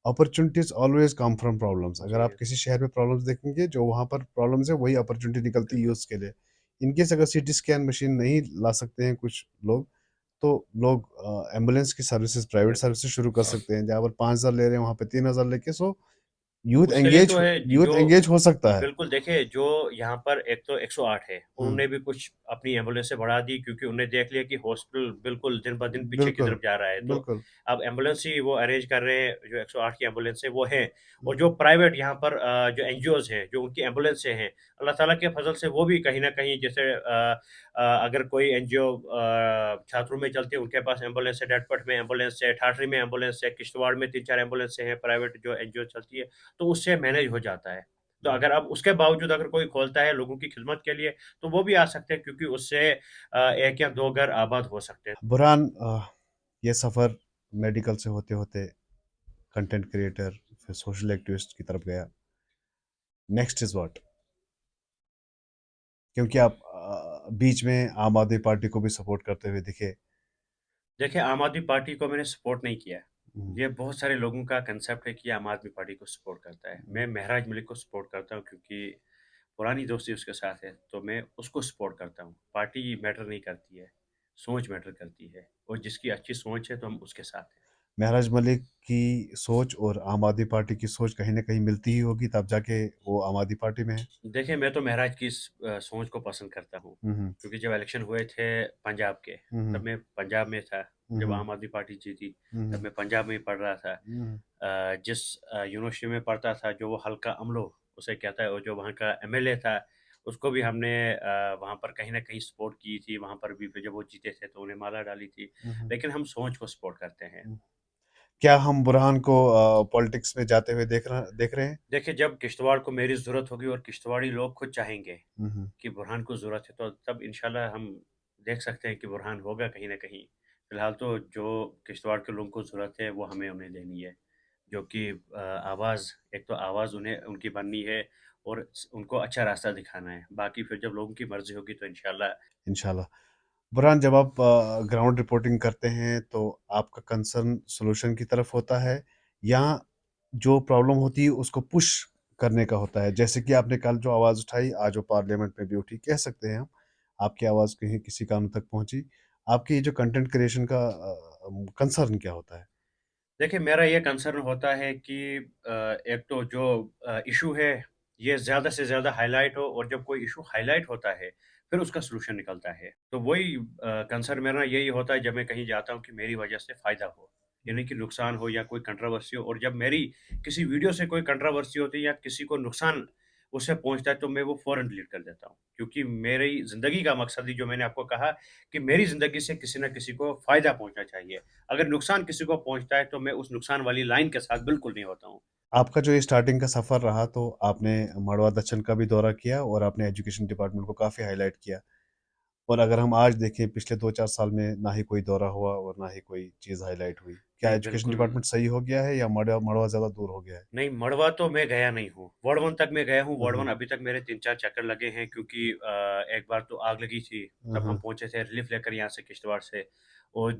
opportunities always come from problems. अगर आप जी किसी शहर में प्रॉब्लम्स देखेंगे, जो वहाँ पर प्रॉब्लम्स है वही अपॉर्चुनिटी निकलती है यूज़ के लिए। इनकेस अगर सीटी स्कैन मशीन नहीं ला सकते हैं कुछ लोग, तो लोग एम्बुलेंस की सर्विसेज, प्राइवेट बिल्कुल सर्विसेज शुरू कर सकते हैं। जहाँ पर 5,000 ले रहे हैं वहाँ पे 3,000 लेके, सो यूथ उसके लिए एंगेज तो है यूथ जो एंगेज हो सकता है। बिल्कुल देखिए जो यहाँ पर एक तो 108 है, हम्म, उन्होंने भी कुछ अपनी एम्बुलेंसें बढ़ा दी क्योंकि उन्हें देख लिया कि हॉस्पिटल बिल्कुल दिन ब दिन पीछे की बिल्कुल तरफ जा रहा है। तो बिल्कुल। अब एम्बुलेंस ही वो अरेंज कर रहे हैं, जो 108 की एम्बुलेंस है वो हैं। और हम्म, जो प्राइवेट यहाँ पर जो एनजीओज़ हैं, जो उनकी एम्बुलेंसें हैं, अल्लाह ताला के फज़ल से वो भी कहीं न कहीं जैसे अगर कोई एनजीओ छात्रों में चलती है, उनके पास एम्बुलेंस है, डटपट में एम्बुलेंस है, ठाठरी में एम्बुलेंस है, किश्तवाड़ में 3-4 एम्बुलेंसें हैं प्राइवेट जो एनजीओ चलती है, तो उससे मैनेज हो जाता है। तो अगर अब उसके बावजूद अगर कोई खोलता है लोगों की खिदमत के लिए, तो वो भी आ सकते हैं क्योंकि उससे 1 या 2 घर आबाद हो सकते हैं। बुरहान, ये सफ़र मेडिकल से होते होते कंटेंट क्रिएटर, फिर सोशल एक्टिविस्ट की तरफ गया। Next is what? क्योंकि आप बीच में आम आदमी पार्टी को भी सपोर्ट करते हुए दिखे। देखिए, आम आदमी पार्टी को मैंने सपोर्ट नहीं किया है। हम्म, ये बहुत सारे लोगों का कांसेप्ट है कि आम आदमी पार्टी को सपोर्ट करता है। हम्म, मैं महराज मलिक को सपोर्ट करता हूँ क्योंकि पुरानी दोस्ती उसके साथ है, तो मैं उसको सपोर्ट करता हूँ। पार्टी मैटर नहीं करती है, सोच मैटर करती है और जिसकी अच्छी सोच है, तो हम उसके साथ हैं। महराज मलिक की सोच और आम आदमी पार्टी की सोच कहीं ना कहीं मिलती ही होगी, तब जाके वो आम आदमी पार्टी में है। देखिए, मैं तो महराज की इस सोच को पसंद करता हूँ, हम्म, क्योंकि जब इलेक्शन हुए थे पंजाब के, हम्म, तब मैं पंजाब में था। जब हम्म, आम आदमी पार्टी जीती, तब हम्म, मैं पंजाब में ही पढ़ रहा था। हम्म, जिस यूनिवर्सिटी में पढ़ता था, जो वो हल्का अमलो उसे कहता है और जो वहाँ का एमएलए था, उसको भी हमने वहाँ पर कहीं न कहीं सपोर्ट की थी। वहाँ पर भी जब वो जीते थे, तो उन्हें माला डाली थी। हम्म, लेकिन हम सोच को सपोर्ट करते हैं। हम्म। क्या हम बुरहान को पॉलिटिक्स में जाते हुए देख रहे हैं? देखिए, जब किश्तवाड़ को मेरी ज़रूरत होगी और किश्तवाड़ी लोग खुद चाहेंगे हम्म, कि बुरहान को ज़रूरत है, तो तब इंशाल्लाह हम देख सकते हैं कि बुरहान होगा कहीं न कहीं। फ़िलहाल तो जो किश्तवाड़ के लोगों को ज़रूरत है, वो हमें उन्हें देनी है। जो कि आवाज़ एक तो आवाज़ उन्हें उनकी बननी है और उनको अच्छा रास्ता दिखाना है। बाकी फिर जब लोगों की मर्ज़ी होगी तो इंशाल्लाह। इंशाल्लाह। बुरहान, जब आप ग्राउंड रिपोर्टिंग करते हैं तो आपका कंसर्न सॉल्यूशन की तरफ होता है, या जो प्रॉब्लम होती है उसको पुश करने का होता है? जैसे कि आपने कल जो आवाज़ उठाई, आज वो पार्लियामेंट में भी उठी, कह सकते हैं हम, आपकी आवाज़ कहीं किसी कानों तक पहुंची। आपकी ये जो कंटेंट क्रिएशन का कंसर्न क्या होता है? देखिए, मेरा ये कंसर्न होता है कि एक तो जो इश्यू है, ये ज़्यादा से ज़्यादा हाइलाइट हो और जब कोई इश्यू हाइलाइट होता है, फिर उसका सॉल्यूशन निकलता है। तो वही कंसर्न मेरा यही होता है जब मैं कहीं जाता हूँ कि मेरी वजह से फ़ायदा हो, ये नहीं कि नुकसान हो या कोई कंट्रोवर्सी हो। और जब मेरी किसी वीडियो से कोई कंट्रोवर्सी होती है या किसी को नुकसान उससे पहुँचता है, तो मैं वो फ़ौरन डिलीट कर देता हूँ। क्योंकि मेरी ज़िंदगी का मकसद ही जो मैंने आपको कहा कि मेरी ज़िंदगी से किसी न किसी को फ़ायदा पहुँचना चाहिए। अगर नुकसान किसी को पहुँचता है, तो मैं उस नुकसान वाली लाइन के साथ बिल्कुल नहीं होता हूँ। आपका जो ये स्टार्टिंग का सफ़र रहा, तो आपने मड़वा दच्छन का भी दौरा किया और आपने एजुकेशन डिपार्टमेंट को काफ़ी हाईलाइट किया। और अगर हम आज देखें, पिछले 2-4 साल में ना ही कोई दौरा हुआ और ना ही कोई चीज़ हाइलाइट हुई। क्या नहीं, एजुकेशन बिल्कुल डिपार्टमेंट सही हो गया है, या मड़वा ज़्यादा दूर हो गया है? नहीं, मड़वा तो मैं गया नहीं हूँ। वर्ड 1 तक मैं गया हूँ। हुँ, वर्ड 1 हुँ। अभी तक मेरे 3-4 चक्कर लगे हैं क्योंकि एक बार तो आग लगी थी, हुँ, तब हम हुँ। पहुँचे थे रिलीफ़ लेकर यहाँ से किश्तवाड़ से। और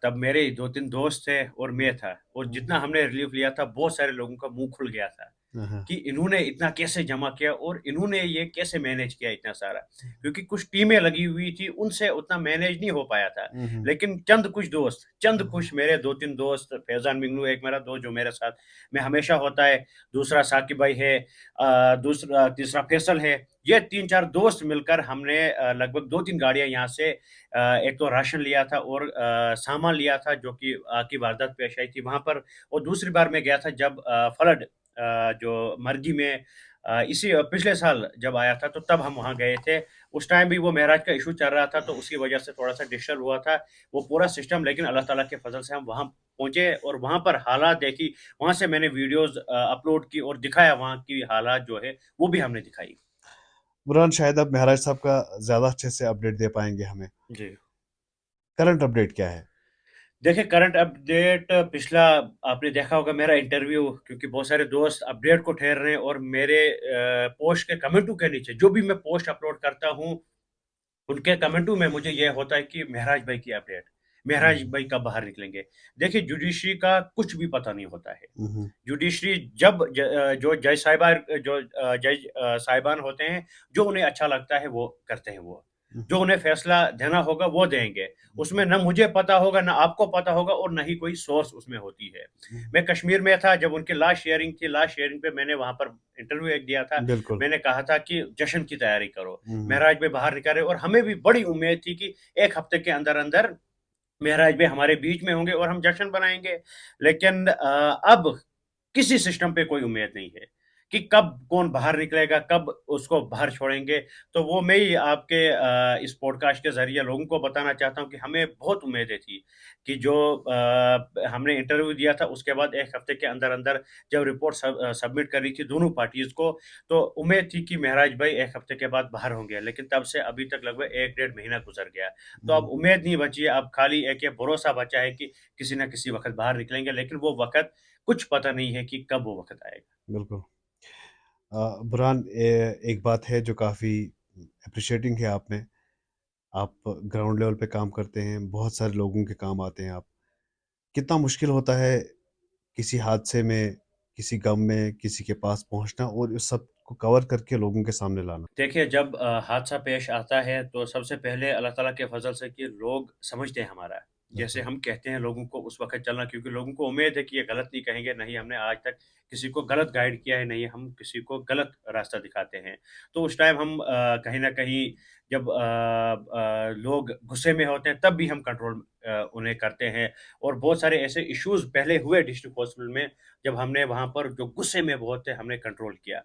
तब मेरे 2-3 दोस्त थे और मैं था, और हुँ, जितना हमने रिलीफ़ लिया था, बहुत सारे लोगों का मुँह खुल गया था। हाँ, हाँ। कि इन्होंने इतना कैसे जमा किया और इन्होंने ये कैसे मैनेज किया इतना सारा? क्योंकि कुछ टीमें लगी हुई थी, उनसे उतना मैनेज नहीं हो पाया था। हुँ, हुँ। लेकिन चंद कुछ दोस्त, चंद हुँ, हुँ। कुछ मेरे 2-3 दोस्त, फैज़ान मिंगनू एक मेरा दोस्त जो मेरे साथ में हमेशा होता है, दूसरा साकिब भाई है, दूसरा तीसरा फैसल है। ये 3-4 दोस्त मिलकर हमने लगभग 2-3 गाड़ियाँ यहाँ से एक तो राशन लिया था और सामान लिया था जो कि की वारदात पेश आई थी वहाँ पर। और दूसरी बार मैं गया था जब फ्लड जो मरगी में इसी पिछले साल जब आया था, तो तब हम वहाँ गए थे। उस टाइम भी वो मेराज का इश्यू चल रहा था, तो उसकी वजह से थोड़ा-सा डिस्टर्ब हुआ था वो पूरा सिस्टम। लेकिन अल्लाह ताला के फ़ज़ल से हम वहाँ पहुँचे और वहाँ पर हालात देखी। वहाँ से मैंने वीडियोज़ अपलोड की और दिखाया वहाँ की हालात जो है, वो भी हमने दिखाई। बुरहान, शायद अब महराज साहब का ज़्यादा अच्छे से अपडेट दे पाएँगे हमें। जी। करंट अपडेट क्या है? देखिए, करंट अपडेट पिछला आपने देखा होगा मेरा इंटरव्यू, क्योंकि बहुत सारे दोस्त अपडेट को ठहर रहे हैं और मेरे पोस्ट के कमेंटों के नीचे जो भी मैं पोस्ट अपलोड करता हूँ, उनके कमेंटों में मुझे ये होता है कि महराज भाई की अपडेट। महराज भाई कब बाहर निकलेंगे। देखिए जुडिशरी का कुछ भी पता नहीं होता है। हम्म, जुडिशरी जब जो जज साहिबान जज साहिबान होते हैं, जो उन्हें अच्छा लगता है वो करते हैं वो। जो उन्हें फैसला देना होगा वो देंगे। उसमें ना मुझे पता होगा, ना आपको पता होगा और ना ही कोई सोर्स उसमें होती है। मैं कश्मीर में था जब उनकी लास्ट शेयरिंग थी, लास्ट शेयरिंग पे मैंने वहाँ पर इंटरव्यू एक दिया था। बिल्कुल। मैंने कहा था कि जश्न की तैयारी करो। हम्म, महराज भाई बाहर निकल रहे और हमें भी बड़ी उम्मीद थी कि 1 हफ्ते के अंदर-अंदर महराज भाई हमारे बीच में होंगे और हम जश्न बनाएँगे। लेकिन अब किसी सिस्टम पे कोई उम्मीद नहीं है कि कब कौन बाहर निकलेगा, कब उसको बाहर छोड़ेंगे। तो वो मैं ही आपके इस पॉडकास्ट के ज़रिए लोगों को बताना चाहता हूँ कि हमें बहुत उम्मीदें थी कि जो हमने इंटरव्यू दिया था उसके बाद 1 हफ्ते के अंदर-अंदर जब रिपोर्ट सबमिट करी थी दोनों पार्टीज़ को, तो उम्मीद थी कि महराज भाई 1 हफ्ते के बाद बाहर होंगे। लेकिन तब से अभी तक लगभग 1 डेढ़ महीना गुज़र गया। तो अब उम्मीद नहीं बची है, अब खाली एक ये भरोसा बचा है कि किसी न किसी वक़्त बाहर निकलेंगे, लेकिन वो वक़्त कुछ पता नहीं है कि कब वो वक़्त आएगा। बिल्कुल। बुरहान, एक बात है जो काफ़ी अप्रिशिएटिंग है आप में। आप ग्राउंड लेवल पे काम करते हैं, बहुत सारे लोगों के काम आते हैं आप। कितना मुश्किल होता है किसी हादसे में, किसी गम में, किसी के पास पहुँचना और उस सब को कवर करके लोगों के सामने लाना? देखिए, जब हादसा पेश आता है, तो सबसे पहले अल्लाह ताला के फ़ज़ल से कि लोग समझते हैं हमारा। जैसे बिल्कुल। हम कहते हैं लोगों को उस वक़्त चलना, क्योंकि लोगों को उम्मीद है कि ये गलत नहीं कहेंगे, नहीं हमने आज तक किसी को गलत गाइड किया है, नहीं हम किसी को गलत रास्ता दिखाते हैं। तो उस टाइम हम कहीं न कहीं जब लोग गुस्से में होते हैं, तब भी हम कंट्रोल उन्हें करते हैं। और बहुत सारे ऐसे इश्यूज़ पहले हुए डिस्ट्रिक्ट हॉस्पिटल में, जब हमने वहाँ पर जो गुस्से में बहुत थे, हमने कंट्रोल किया।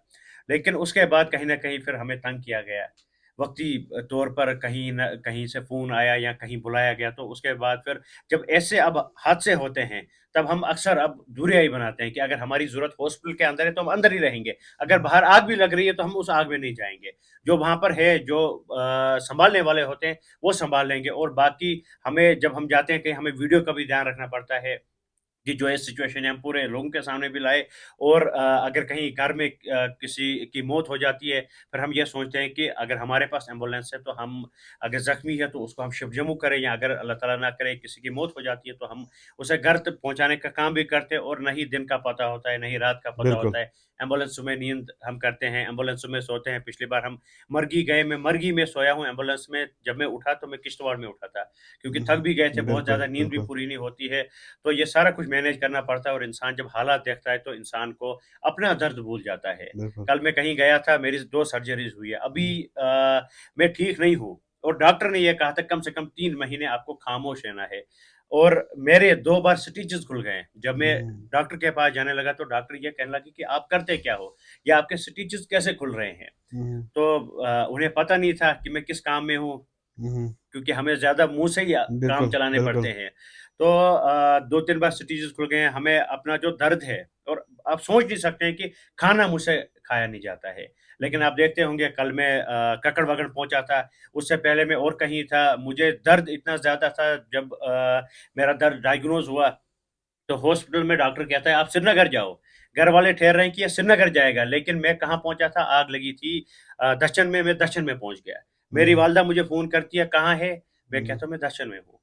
लेकिन उसके बाद कहीं न कहीं फिर हमें तंग किया गया। वक़्ती तौर पर कहीं न कहीं से फ़ोन आया या कहीं बुलाया गया, तो उसके बाद फिर जब ऐसे अब हादसे होते हैं, तब हम अक्सर अब दूरियाँ ही बनाते हैं कि अगर हमारी ज़रूरत हॉस्पिटल के अंदर है, तो हम अंदर ही रहेंगे। अगर बाहर आग भी लग रही है, तो हम उस आग में नहीं जाएँगे। जो वहाँ पर है, जो सँभालने वाले होते हैं, वो सँभाल लेंगे और बाकी हमें जब हम जाते हैं कहीं, हमें वीडियो का भी ध्यान रखना पड़ता है। कि जो ये सिचुएशन है हम पूरे लोगों के सामने भी लाए। और अगर कहीं घर में किसी की मौत हो जाती है, फिर हम ये सोचते हैं कि अगर हमारे पास एम्बुलेंस है तो हम, अगर ज़ख्मी है तो उसको हम शिफ्ट जम्मू करें, या अगर अल्लाह ताला ना करे किसी की मौत हो जाती है तो हम उसे घर तक पहुँचाने का काम भी करते हैं। और ना ही दिन का पता होता है, ना ही रात का पता बिल्कुल। होता है। एम्बुलेंस में नींद हम करते हैं, एम्बुलेंस में सोते हैं। पिछली बार हम मरगी गए, मैं मरगी में सोया हूँ एम्बुलेंस में, जब मैं उठा तो मैं किश्तवाड़ में उठा था, क्योंकि थक भी गए थे, बहुत बिल्कुल, ज़्यादा नींद भी बिल्कुल, पूरी नहीं होती है। तो ये सारा कुछ मैनेज करना पड़ता है और इंसान जब हालात देखता है तो इंसान को अपना दर्द भूल जाता है। बिल्कुल। कल मैं कहीं गया था, मेरी 2 सर्जरीज़ हुई है। अभी हुँ, मैं ठीक नहीं हूँ और डॉक्टर ने ये कहा था कम से कम 3 महीने आपको खामोश रहना है। और मेरे 2 बार स्टिचेज़ खुल गए हैं। जब मैं हुँ, डॉक्टर के पास जाने लगा तो डॉक्टर ये कहने लगे कि आप करते क्या हो? या आपके स्टिचेज़ कैसे खुल रहे हैं? हुँ, तो उन्हें पता नहीं था कि मैं किस काम में हूँ। हुँ, क्योंकि हमें ज़्यादा मुँह से ही काम बिल्कुल, चलाने पड़ते बिल्कुल। हैं। तो 2-3 बार स्टिचेज़ खुल गए हैं, हमें अपना जो दर्द है, और आप सोच नहीं सकते हैं कि खाना मुझसे खाया नहीं जाता है। लेकिन आप देखते होंगे कल मैं ककड़-वकड़ पहुँचा था, उससे पहले मैं और कहीं था, मुझे दर्द इतना ज़्यादा था। जब मेरा दर्द डायग्नोज़ हुआ, तो हॉस्पिटल में डॉक्टर कहता है आप श्रीनगर जाओ। घर वाले ठहर रहे हैं कि ये श्रीनगर जाएगा, लेकिन मैं कहाँ पहुँचा था, आग लगी थी दक्षिण में, मैं दक्षिण में पहुँच गया। मेरी हुँ, वालिदा मुझे फ़ोन करती है, कहाँ है? मैं हुँ, कहता हूँ मैं दक्षिण में हूँ।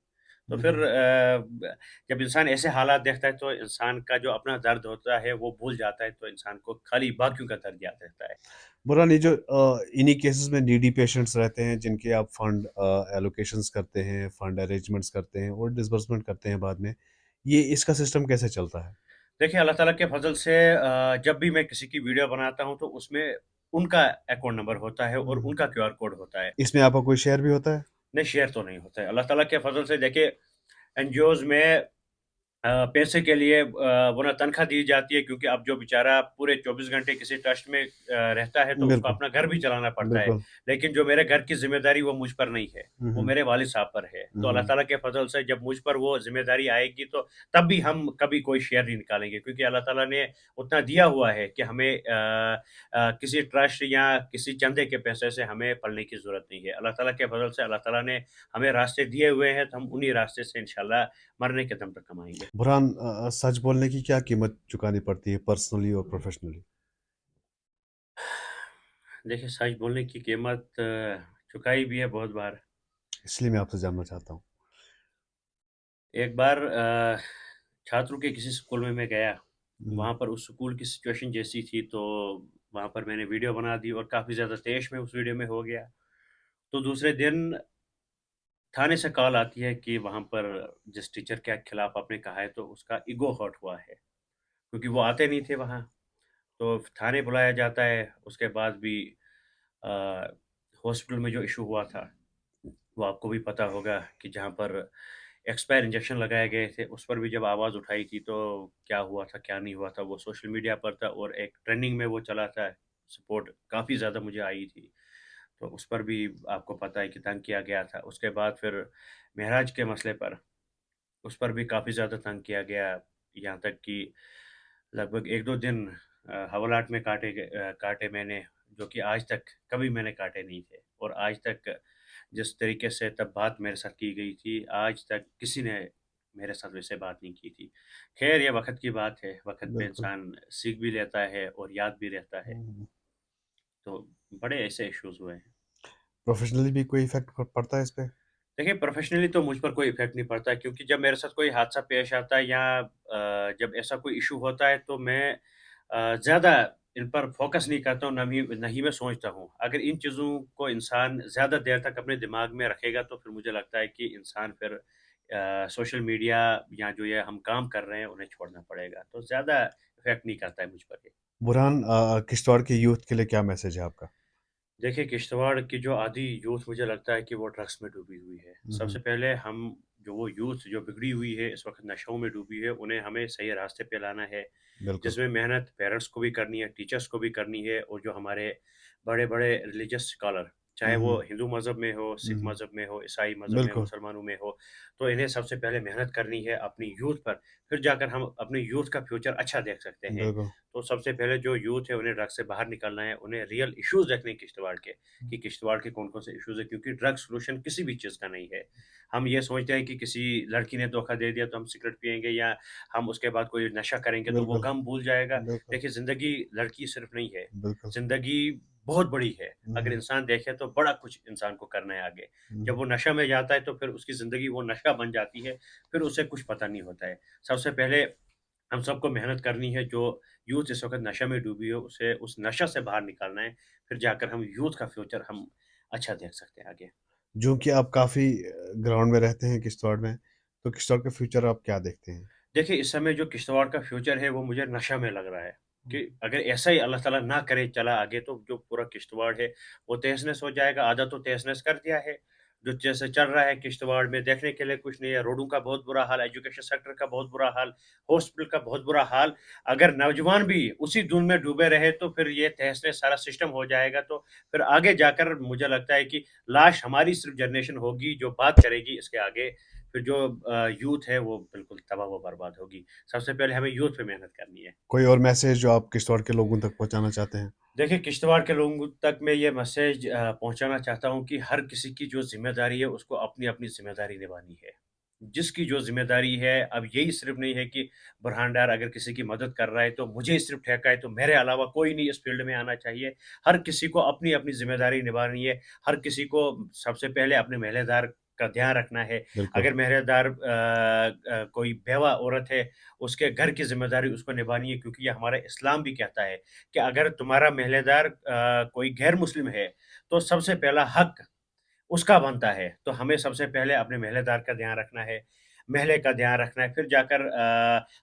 तो फिर हुँ। जब इंसान ऐसे हालात देखता है तो इंसान का जो अपना दर्द होता है वो भूल जाता है, तो इंसान को खाली बाकियों का दर्द याद रहता है। बुरा नहीं, जो इन्हीं केसेस में नीडी पेशेंट्स रहते हैं जिनके आप फंड एलोकेशंस करते हैं, फंड अरेंजमेंट्स करते हैं और डिसबर्समेंट करते हैं बाद में। ये इसका सिस्टम कैसे चलता है? देखिए, अल्लाह ताला के फ़ज़ल से जब भी मैं किसी की वीडियो बनाता हूँ तो उसमें उनका अकाउंट नंबर होता है और हुँ। उनका क्यूआर कोड होता है। इसमें आपका कोई शेयर भी होता है? नहीं, शेयर तो नहीं होता है। अल्लाह ताला के फ़ज़ल से देखिए, एनजीओज़ में पैसे के लिए वरना तनख्वाह दी जाती है, क्योंकि अब जो बेचारा पूरे 24 घंटे किसी ट्रस्ट में रहता है तो उसको बिल्कुल, अपना घर भी चलाना पड़ता है। बिल्कुल। लेकिन जो मेरे घर की ज़िम्मेदारी वो मुझ पर नहीं है, हुँ, वो हुँ। मेरे वालिद साहब पर है। हुँ, तो अल्लाह हुँ। ताला के फ़ज़ल से जब मुझ पर वो ज़िम्मेदारी आएगी तो तब भी हम कभी कोई शेयर नहीं निकालेंगे, क्योंकि अल्लाह ताला ने उतना दिया हुआ है कि हमें किसी ट्रस्ट या किसी चंदे के पैसे से हमें पलने की ज़रूरत नहीं है। अल्लाह ताला के फ़ज़ल से अल्लाह ताला ने हमें रास्ते दिए हुए हैं, तो हम उन्हीं रास्ते से इंशाअल्लाह मरने के दम तक कमाएँगे। बुरहान, सच बोलने की क्या कीमत चुकानी पड़ती है पर्सनली और प्रोफेशनली? देखिए, सच बोलने की कीमत चुकाई भी है बहुत बार। इसलिए मैं आपसे जानना चाहता हूँ। एक बार छात्रों के किसी स्कूल में मैं गया, हम्म, वहाँ पर उस स्कूल की सिचुएशन जैसी थी तो वहाँ पर मैंने वीडियो बना दी और काफ़ी ज़्यादा तेज़ मैं उस वीडियो में हो गया। तो दूसरे दिन थाने से कॉल आती है कि वहाँ पर जिस टीचर के खिलाफ आपने कहा है तो उसका ईगो हर्ट हुआ है, क्योंकि वो आते नहीं थे वहाँ। तो थाने बुलाया जाता है, उसके बाद भी अ, हॉस्पिटल में जो इश्यू हुआ था, वो आपको भी पता होगा कि जहाँ पर एक्सपायर इंजेक्शन लगाए गए थे, उस पर भी जब आवाज़ उठाई थी तो क्या हुआ था, क्या नहीं हुआ था, वो सोशल मीडिया पर था और एक ट्रेंडिंग में वो चला था, सपोर्ट काफ़ी ज़्यादा मुझे आई थी। तो उस पर भी आपको पता है कि तंग किया गया था। उसके बाद फिर महराज के मसले पर, उस पर भी काफ़ी ज़्यादा तंग किया गया, यहाँ तक कि लगभग 1-2 दिन हवालात में काटे मैंने, जो कि आज तक कभी मैंने काटे नहीं थे और आज तक जिस तरीके से तब बात मेरे साथ की गई थी, आज तक किसी ने मेरे साथ वैसे बात नहीं की थी। ख़ैर ये वक़्त की बात है, वक़्त पे बिल्कुल। इंसान सीख भी लेता है और याद भी रहता है, हम्म, तो बड़े ऐसे इश्यूज़ हुए हैं। प्रोफेशनली भी कोई इफेक्ट पड़ता है इस पे? देखिए, प्रोफ़ेशनली तो मुझ पर कोई इफ़ेक्ट नहीं पड़ता क्योंकि जब मेरे साथ कोई हादसा पेश आता है या जब ऐसा कोई इश्यू होता है तो मैं ज़्यादा इन पर फ़ोकस नहीं करता हूँ, ना ही मैं सोचता हूँ। अगर इन चीज़ों को इंसान ज़्यादा देर तक अपने दिमाग में रखेगा तो फिर मुझे लगता है कि इंसान फिर सोशल मीडिया या जो ये हम काम कर रहे हैं, उन्हें छोड़ना पड़ेगा। तो ज़्यादा इफ़ेक्ट नहीं करता है मुझ पर ये। बुरहान, किश्तवाड़ के यूथ के लिए क्या मैसेज है आपका? देखिए, किश्तवाड़ की जो आधी यूथ मुझे लगता है कि वो ड्रग्स में डूबी हुई है। सबसे हम्म, पहले हम जो वो यूथ जो बिगड़ी हुई है, इस वक़्त नशों में डूबी है, उन्हें हमें सही रास्ते पे लाना है, बिल्कुल। जिसमें मेहनत पेरेंट्स को भी करनी है, टीचर्स को भी करनी है और जो हमारे बड़े-बड़े रिलीजियस स्कॉलर, चाहे वो हम्म, हिंदू मज़हब में हो, सिख हम्म, मज़हब में हो, ईसाई मज़हब में हो, बिल्कुल। मुसलमानों में हो, तो इन्हें सबसे पहले मेहनत करनी है अपनी यूथ पर, फिर जाकर हम अपनी यूथ का फ्यूचर अच्छा देख सकते हैं। बिल्कुल। तो सबसे पहले जो यूथ है, उन्हें ड्रग्स से बाहर निकलना है, उन्हें रियल इश्यूज़ देखने हैं किश्तवाड़ के। कि किश्तवाड़ के कौन-कौन से इश्यूज़ हैं क्योंकि ड्रग सॉल्यूशन किसी भी चीज़ का नहीं है। हम ये सोचते हैं कि किसी लड़की ने धोखा दे दिया तो हम सिगरेट पिएँगे या हम उसके बाद कोई नशा करेंगे तो वो बिल्कुल। गम भूल जाएगा। बिल्कुल। देखिए ज़िंदगी लड़की सिर्फ़ नहीं है, बिल्कुल। ज़िंदगी बहुत बड़ी है। अगर हम्म, इंसान देखे तो बड़ा कुछ इंसान को करना है आगे। जब हम्म, वो नशा में जाता है तो फिर उसकी ज़िंदगी वो नशा बन जाती है, फिर उसे कुछ पता नहीं होता है। सबसे पहले हम सबको मेहनत करनी है, जो यूथ इस वक़्त नशे में डूबी हो, उसे उस नशा से बाहर निकालना है, फिर जाकर हम यूथ का फ्यूचर हम अच्छा देख सकते हैं आगे। जो कि आप काफ़ी ग्राउंड में रहते हैं किश्तवाड़ में, तो किश्तवाड़ का फ्यूचर आप क्या देखते हैं? देखिए, इस समय जो किश्तवाड़ का फ्यूचर है, वो मुझे नशा में लग रहा है कि अगर ऐसा ही अल्लाह ताला ना करे चला आगे, तो जो पूरा किश्तवाड़ है, वो तहस-नहस हो जाएगा। आधा तो तहस-नहस कर दिया है। जो जैसे चल रहा है किश्तवाड़ में, देखने के लिए कुछ नहीं है। रोडों का बहुत बुरा हाल, एजुकेशन सेक्टर का बहुत बुरा हाल, हॉस्पिटल का बहुत बुरा हाल। अगर नौजवान भी उसी धुन में डूबे रहे, तो फिर ये तहस-नहस सारा सिस्टम हो जाएगा। तो फिर आगे जाकर मुझे लगता है कि लास्ट हमारी सिर्फ़ जनरेशन होगी, जो बात करेगी इसके आगे। फिर जो यूथ है वो बिल्कुल तबाह व बर्बाद होगी। सबसे पहले हमें यूथ पे मेहनत करनी है। कोई और मैसेज जो आप किश्तवाड़ के लोगों तक पहुँचाना चाहते हैं? देखिए, किश्तवाड़ के लोगों तक मैं ये मैसेज पहुँचाना चाहता हूँ कि हर किसी की जो ज़िम्मेदारी है, उसको अपनी-अपनी ज़िम्मेदारी निभानी है। जिसकी जो ज़िम्मेदारी है, अब यही सिर्फ़ नहीं है कि बुरहान डार अगर किसी की मदद कर रहा है, तो मुझे ही सिर्फ़ ठेका है, तो मेरे अलावा कोई नहीं इस फ़ील्ड में आना चाहिए। हर किसी को अपनी-अपनी ज़िम्मेदारी निभानी है। हर किसी को सबसे पहले अपने पहरेदार का ध्यान रखना है। बिल्कुल। अगर पहरेदार कोई बेवा औरत है, उसके घर की ज़िम्मेदारी उसको निभानी है क्योंकि ये हमारा इस्लाम भी कहता है कि अगर तुम्हारा पहरेदार कोई गैर मुस्लिम है, तो सबसे पहला हक उसका बनता है। तो हमें सबसे पहले अपने पहरेदार का ध्यान रखना है, महल्ले का ध्यान रखना है, फिर जाकर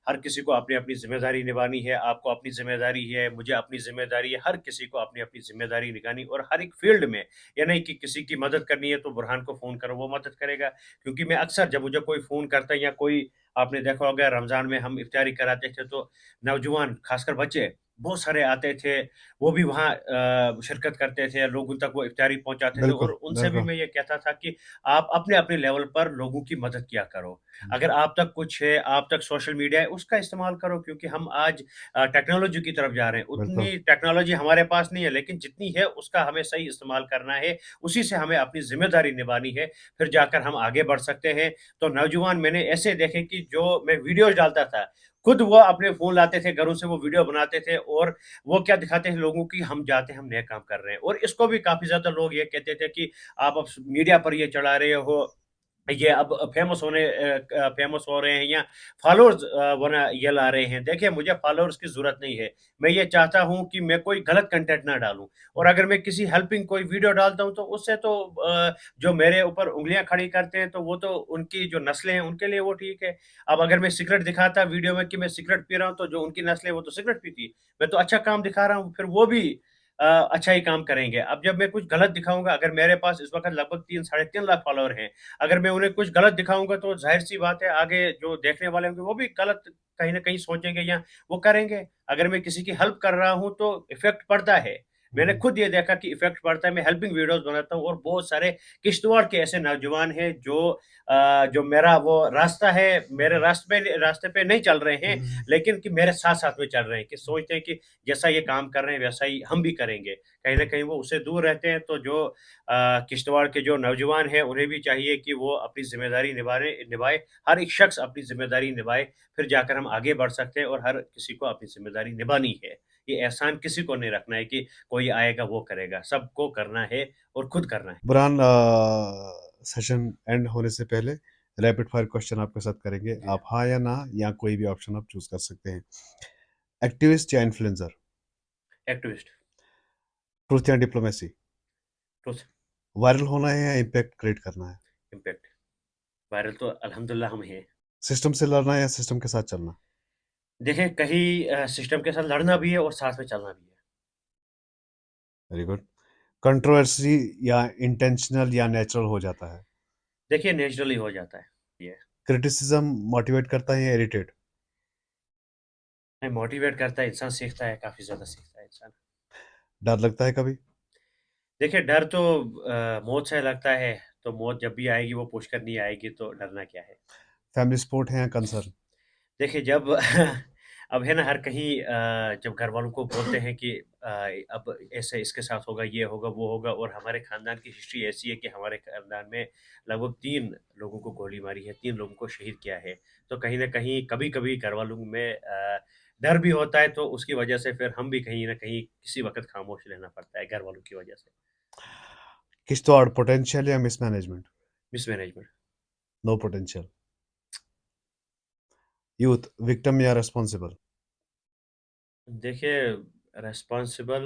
हर किसी को अपनी-अपनी ज़िम्मेदारी निभानी है। आपको अपनी ज़िम्मेदारी है, मुझे अपनी ज़िम्मेदारी है, हर किसी को अपनी-अपनी ज़िम्मेदारी निभानी और हर एक फ़ील्ड में, ये नहीं कि किसी की मदद करनी है तो बुरहान को फ़ोन करो, वो मदद करेगा। क्योंकि मैं अक्सर जब मुझे कोई फ़ोन करता है या कोई आपने देखा होगा रमज़ान में हम इफ्तारी कराते थे तो नौजवान, ख़ासकर बच्चे, बहुत सारे आते थे, वो भी वहाँ शिरकत करते थे, लोगों तक वो इफ्तारी पहुँचाते थे और बिल्कुल। उनसे भी बिल्कुल। मैं ये कहता था कि आप अपने-अपने लेवल पर लोगों की मदद किया करो। अगर आप तक कुछ है, आप तक सोशल मीडिया है, उसका इस्तेमाल करो क्योंकि हम आज टेक्नोलॉजी की तरफ जा रहे हैं। बिल्कुल। उतनी टेक्नोलॉजी हमारे पास नहीं है, लेकिन जितनी है उसका हमें सही इस्तेमाल करना है, उसी से हमें अपनी ज़िम्मेदारी निभानी है, फिर जाकर हम आगे बढ़ सकते हैं। तो नौजवान मैंने ऐसे देखे कि जो मैं वीडियोज़ डालता था, खुद वो अपने फ़ोन लाते थे, घरों से वो वीडियो बनाते थे और वो क्या दिखाते हैं लोगों की हम जाते हैं, हम नए काम कर रहे हैं और इसको भी काफ़ी ज़्यादा लोग ये कहते थे कि आप अब मीडिया पर ये चढ़ा रहे हो ये अब फेमस हो रहे हैं या फॉलोअर्स बना ये ला रहे हैं। देखिए, मुझे फॉलोअर्स की ज़रूरत नहीं है। मैं ये चाहता हूँ कि मैं कोई गलत कंटेंट ना डालूँ, और अगर मैं किसी हेल्पिंग कोई वीडियो डालता हूँ, तो उससे तो जो मेरे ऊपर उँगलियाँ खड़ी करते हैं, तो वो तो उनकी जो नस्लें हैं, उनके लिए वो ठीक है। अब अगर मैं सिगरेट दिखाता वीडियो में कि मैं सिगरेट पी रहा हूँ, तो जो उनकी नस्ल है, वो तो सिगरेट पीती है। मैं तो अच्छा काम दिखा रहा हूँ, फिर वो भी अच्छा ही काम करेंगे। अब जब मैं कुछ गलत दिखाऊँगा, अगर मेरे पास इस वक़्त लगभग 3 साढ़े 3 लाख फॉलोवर हैं, अगर मैं उन्हें कुछ गलत दिखाऊँगा, तो ज़ाहिर-सी बात है, आगे जो देखने वाले होंगे वो भी गलत कहीं न कहीं सोचेंगे या वो करेंगे। अगर मैं किसी की हेल्प कर रहा हूँ तो इफ़ेक्ट पड़ता है। मैंने खुद ये देखा कि इफ़ेक्ट पड़ता है। मैं हेल्पिंग वीडियोज़ बनाता हूँ, और बहुत सारे किश्तवाड़ के ऐसे नौजवान हैं जो मेरा वो रास्ता है, मेरे रास्ते पे नहीं चल रहे हैं, लेकिन कि मेरे साथ-साथ में चल रहे हैं, कि सोचते हैं कि जैसा ये काम कर रहे हैं वैसा ही हम भी करेंगे। कहीं न कहीं वो उससे दूर रहते हैं, तो जो किश्तवाड़ के जो नौजवान हैं, उन्हें भी चाहिए कि वो अपनी ज़िम्मेदारी निभाए। हर एक शख्स अपनी ज़िम्मेदारी निभाए, फिर जाकर हम आगे बढ़ सकते हैं, और हर किसी को अपनी ज़िम्मेदारी निभानी है। ये एहसान किसी को नहीं रखना है कि कोई आएगा वो करेगा, सबको करना है और खुद करना है। बुरहान, सेशन एंड होने से पहले रैपिड फायर क्वेश्चन आपके साथ करेंगे। जी। आप हाँ या ना या कोई भी ऑप्शन आप चूज कर सकते हैं। एक्टिविस्ट या इन्फ्लुएंसर? एक्टिविस्ट, ट्रूथ या डिप्लोमेसी? ट्रुथ, वायरल होना है या इम्पैक्ट क्रिएट करना है? इम्पैक्ट। वायरल तो अल्हम्दुलिल्लाह हम हैं। सिस्टम से लड़ना है या सिस्टम के साथ चलना? देखिए, कहीं सिस्टम के साथ लड़ना भी है और साथ में चलना भी है। Very good. कंट्रोवर्सी या इंटेंशनल या नेचुरल हो जाता है? देखिए, नेचुरली हो जाता है ये। क्रिटिसिज्म मोटिवेट करता है या इरिटेट? मोटिवेट करता है, इंसान सीखता है, काफ़ी ज़्यादा सीखता है इंसान। डर लगता है कभी? देखिए, डर तो मौत से लगता है, तो मौत जब भी आएगी वो पूछ कर नहीं आएगी, तो डरना क्या है। फैमिली सपोर्ट है या कंसर्न? देखिए, जब अब है ना, हर कहीं जब घरवालों को बोलते हैं कि अब ऐसे इसके साथ होगा, ये होगा, वो होगा, और हमारे ख़ानदान की हिस्ट्री ऐसी है कि हमारे ख़ानदान में लगभग 3 लोगों को गोली मारी है, 3 लोगों को शहीद किया है। तो कहीं न कहीं कभी-कभी घरवालों में डर भी होता है, तो उसकी वजह से फिर हम भी कहीं न कहीं किसी वक़्त खामोश रहना पड़ता है घरवालों की वजह से। किश्तवाड़ पोटेंशियल या mismanagement? Mismanagement. No potential. Youth victim या रेस्पॉन्सिबल? देखिए, रिस्पॉन्सिबल,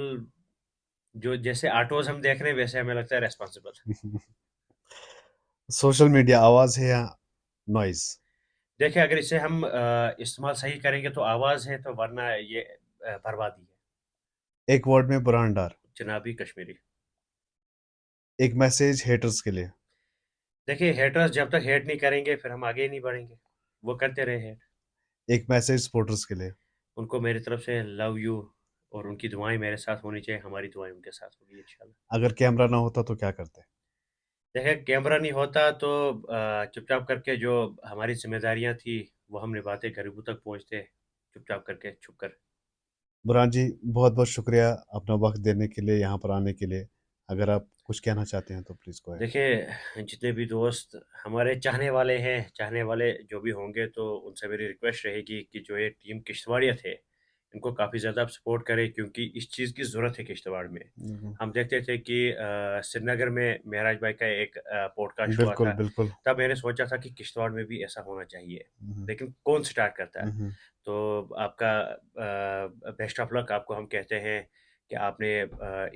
जो जैसे ऑटोज़ हम देख रहे हैं, वैसे हमें लगता है रिस्पॉन्सिबल। सोशल मीडिया आवाज है या नॉइज? देखिए, अगर इसे हम इस्तेमाल सही करेंगे तो आवाज़ है, तो वरना ये बर्बादी है। एक वर्ड में बुरहान डार। जनाबी कश्मीरी। एक मैसेज हेटर्स के लिए। देखिए, हेटर्स जब तक हेट नहीं करेंगे, फिर हम आगे ही नहीं बढ़ेंगे। वो करते रहे हेट। एक मैसेज सपोर्टर्स के लिए। उनको मेरी तरफ से लव यू, और उनकी दुआएँ मेरे साथ होनी चाहिए, हमारी दुआएँ उनके साथ होंगी इंशाल्लाह। अगर कैमरा ना होता तो क्या करते? देखिए, कैमरा नहीं होता तो चुपचाप करके जो हमारी ज़िम्मेदारियाँ थी, वो हम निभाते, गरीबों तक पहुँचते, चुपचाप करके, छुप कर। बुरहान जी, बहुत बहुत शुक्रिया अपना वक्त देने के लिए, यहाँ पर आने के लिए। अगर आप कुछ कहना चाहते हैं तो प्लीज़ गो अहेड। देखिए, जितने भी दोस्त हमारे चाहने वाले हैं, चाहने वाले जो भी होंगे, तो उनसे मेरी रिक्वेस्ट रहेगी कि जो ये टीम किश्तवाड़िया थे, इनको काफ़ी ज़्यादा आप सपोर्ट करें, क्योंकि इस चीज़ की ज़रूरत है किश्तवाड़ में। हम देखते थे कि श्रीनगर में महराज भाई का एक पॉडकास्ट हुआ बिल्कुल, था, बिल्कुल। तब मैंने सोचा था कि किश्तवाड़ में भी ऐसा होना चाहिए, हुँ, लेकिन कौन स्टार्ट करता है? हुँ, तो आपका बेस्ट ऑफ लक आपको हम कहते हैं कि आपने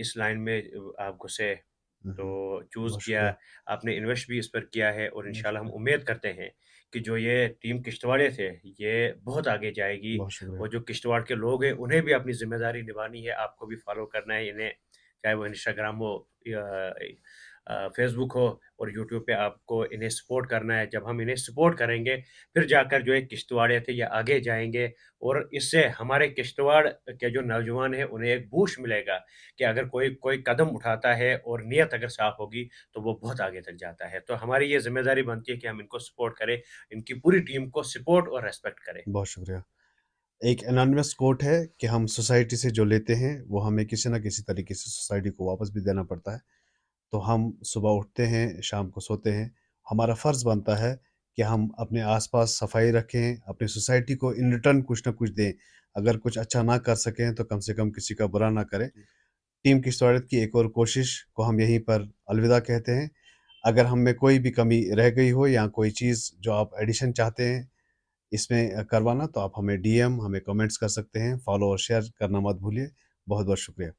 इस लाइन में आप घुसे, तो हुँ। चूज़ बहुत किया, शुक्रिया, आपने इन्वेस्ट भी इस पर किया है, और बहुत इंशाल्लाह हम शुक्रिया, उम्मीद करते हैं कि जो ये टीम किश्तवाड़ थे, ये बहुत आगे जाएगी, बहुत शुक्रिया। और जो किश्तवाड़ के लोग हैं, उन्हें भी अपनी ज़िम्मेदारी निभानी है, आपको भी फॉलो करना है इन्हें, चाहे वो इंस्टाग्राम हो या फ़ेसबुक हो, और यूट्यूब पे आपको इन्हें सपोर्ट करना है। जब हम इन्हें सपोर्ट करेंगे, फिर जाकर जो ये किश्तवाड़े थे, ये आगे जाएँगे, और इससे हमारे किश्तवाड़ के जो नौजवान हैं, उन्हें एक बूस्ट मिलेगा कि अगर कोई कोई कदम उठाता है और नीयत अगर साफ़ होगी, तो वो बहुत आगे तक जाता है। तो हमारी ये ज़िम्मेदारी बनती है कि हम इनको सपोर्ट करें, इनकी पूरी टीम को सपोर्ट और रिस्पेक्ट करें। बहुत शुक्रिया। एक एनोनिमस कोट है कि हम सोसाइटी से जो लेते हैं, वो हमें किसी न किसी तरीके से सोसाइटी को वापस भी देना पड़ता है। तो हम सुबह उठते हैं, शाम को सोते हैं। हमारा फ़र्ज़ बनता है कि हम अपने आस-पास सफाई रखें, अपनी सोसाइटी को इन रिटर्न कुछ न कुछ दें। अगर कुछ अच्छा ना कर सकें, तो कम से कम किसी का बुरा ना करें। टीम की स्वागत की एक और कोशिश को हम यहीं पर अलविदा कहते हैं। अगर हम में कोई भी कमी रह गई हो या कोई चीज़ जो आप एडिशन चाहते हैं इसमें करवाना, तो आप हमें DM, हमें कमेंट्स कर सकते हैं। फॉलो और शेयर करना मत भूलिए। बहुत-बहुत शुक्रिया।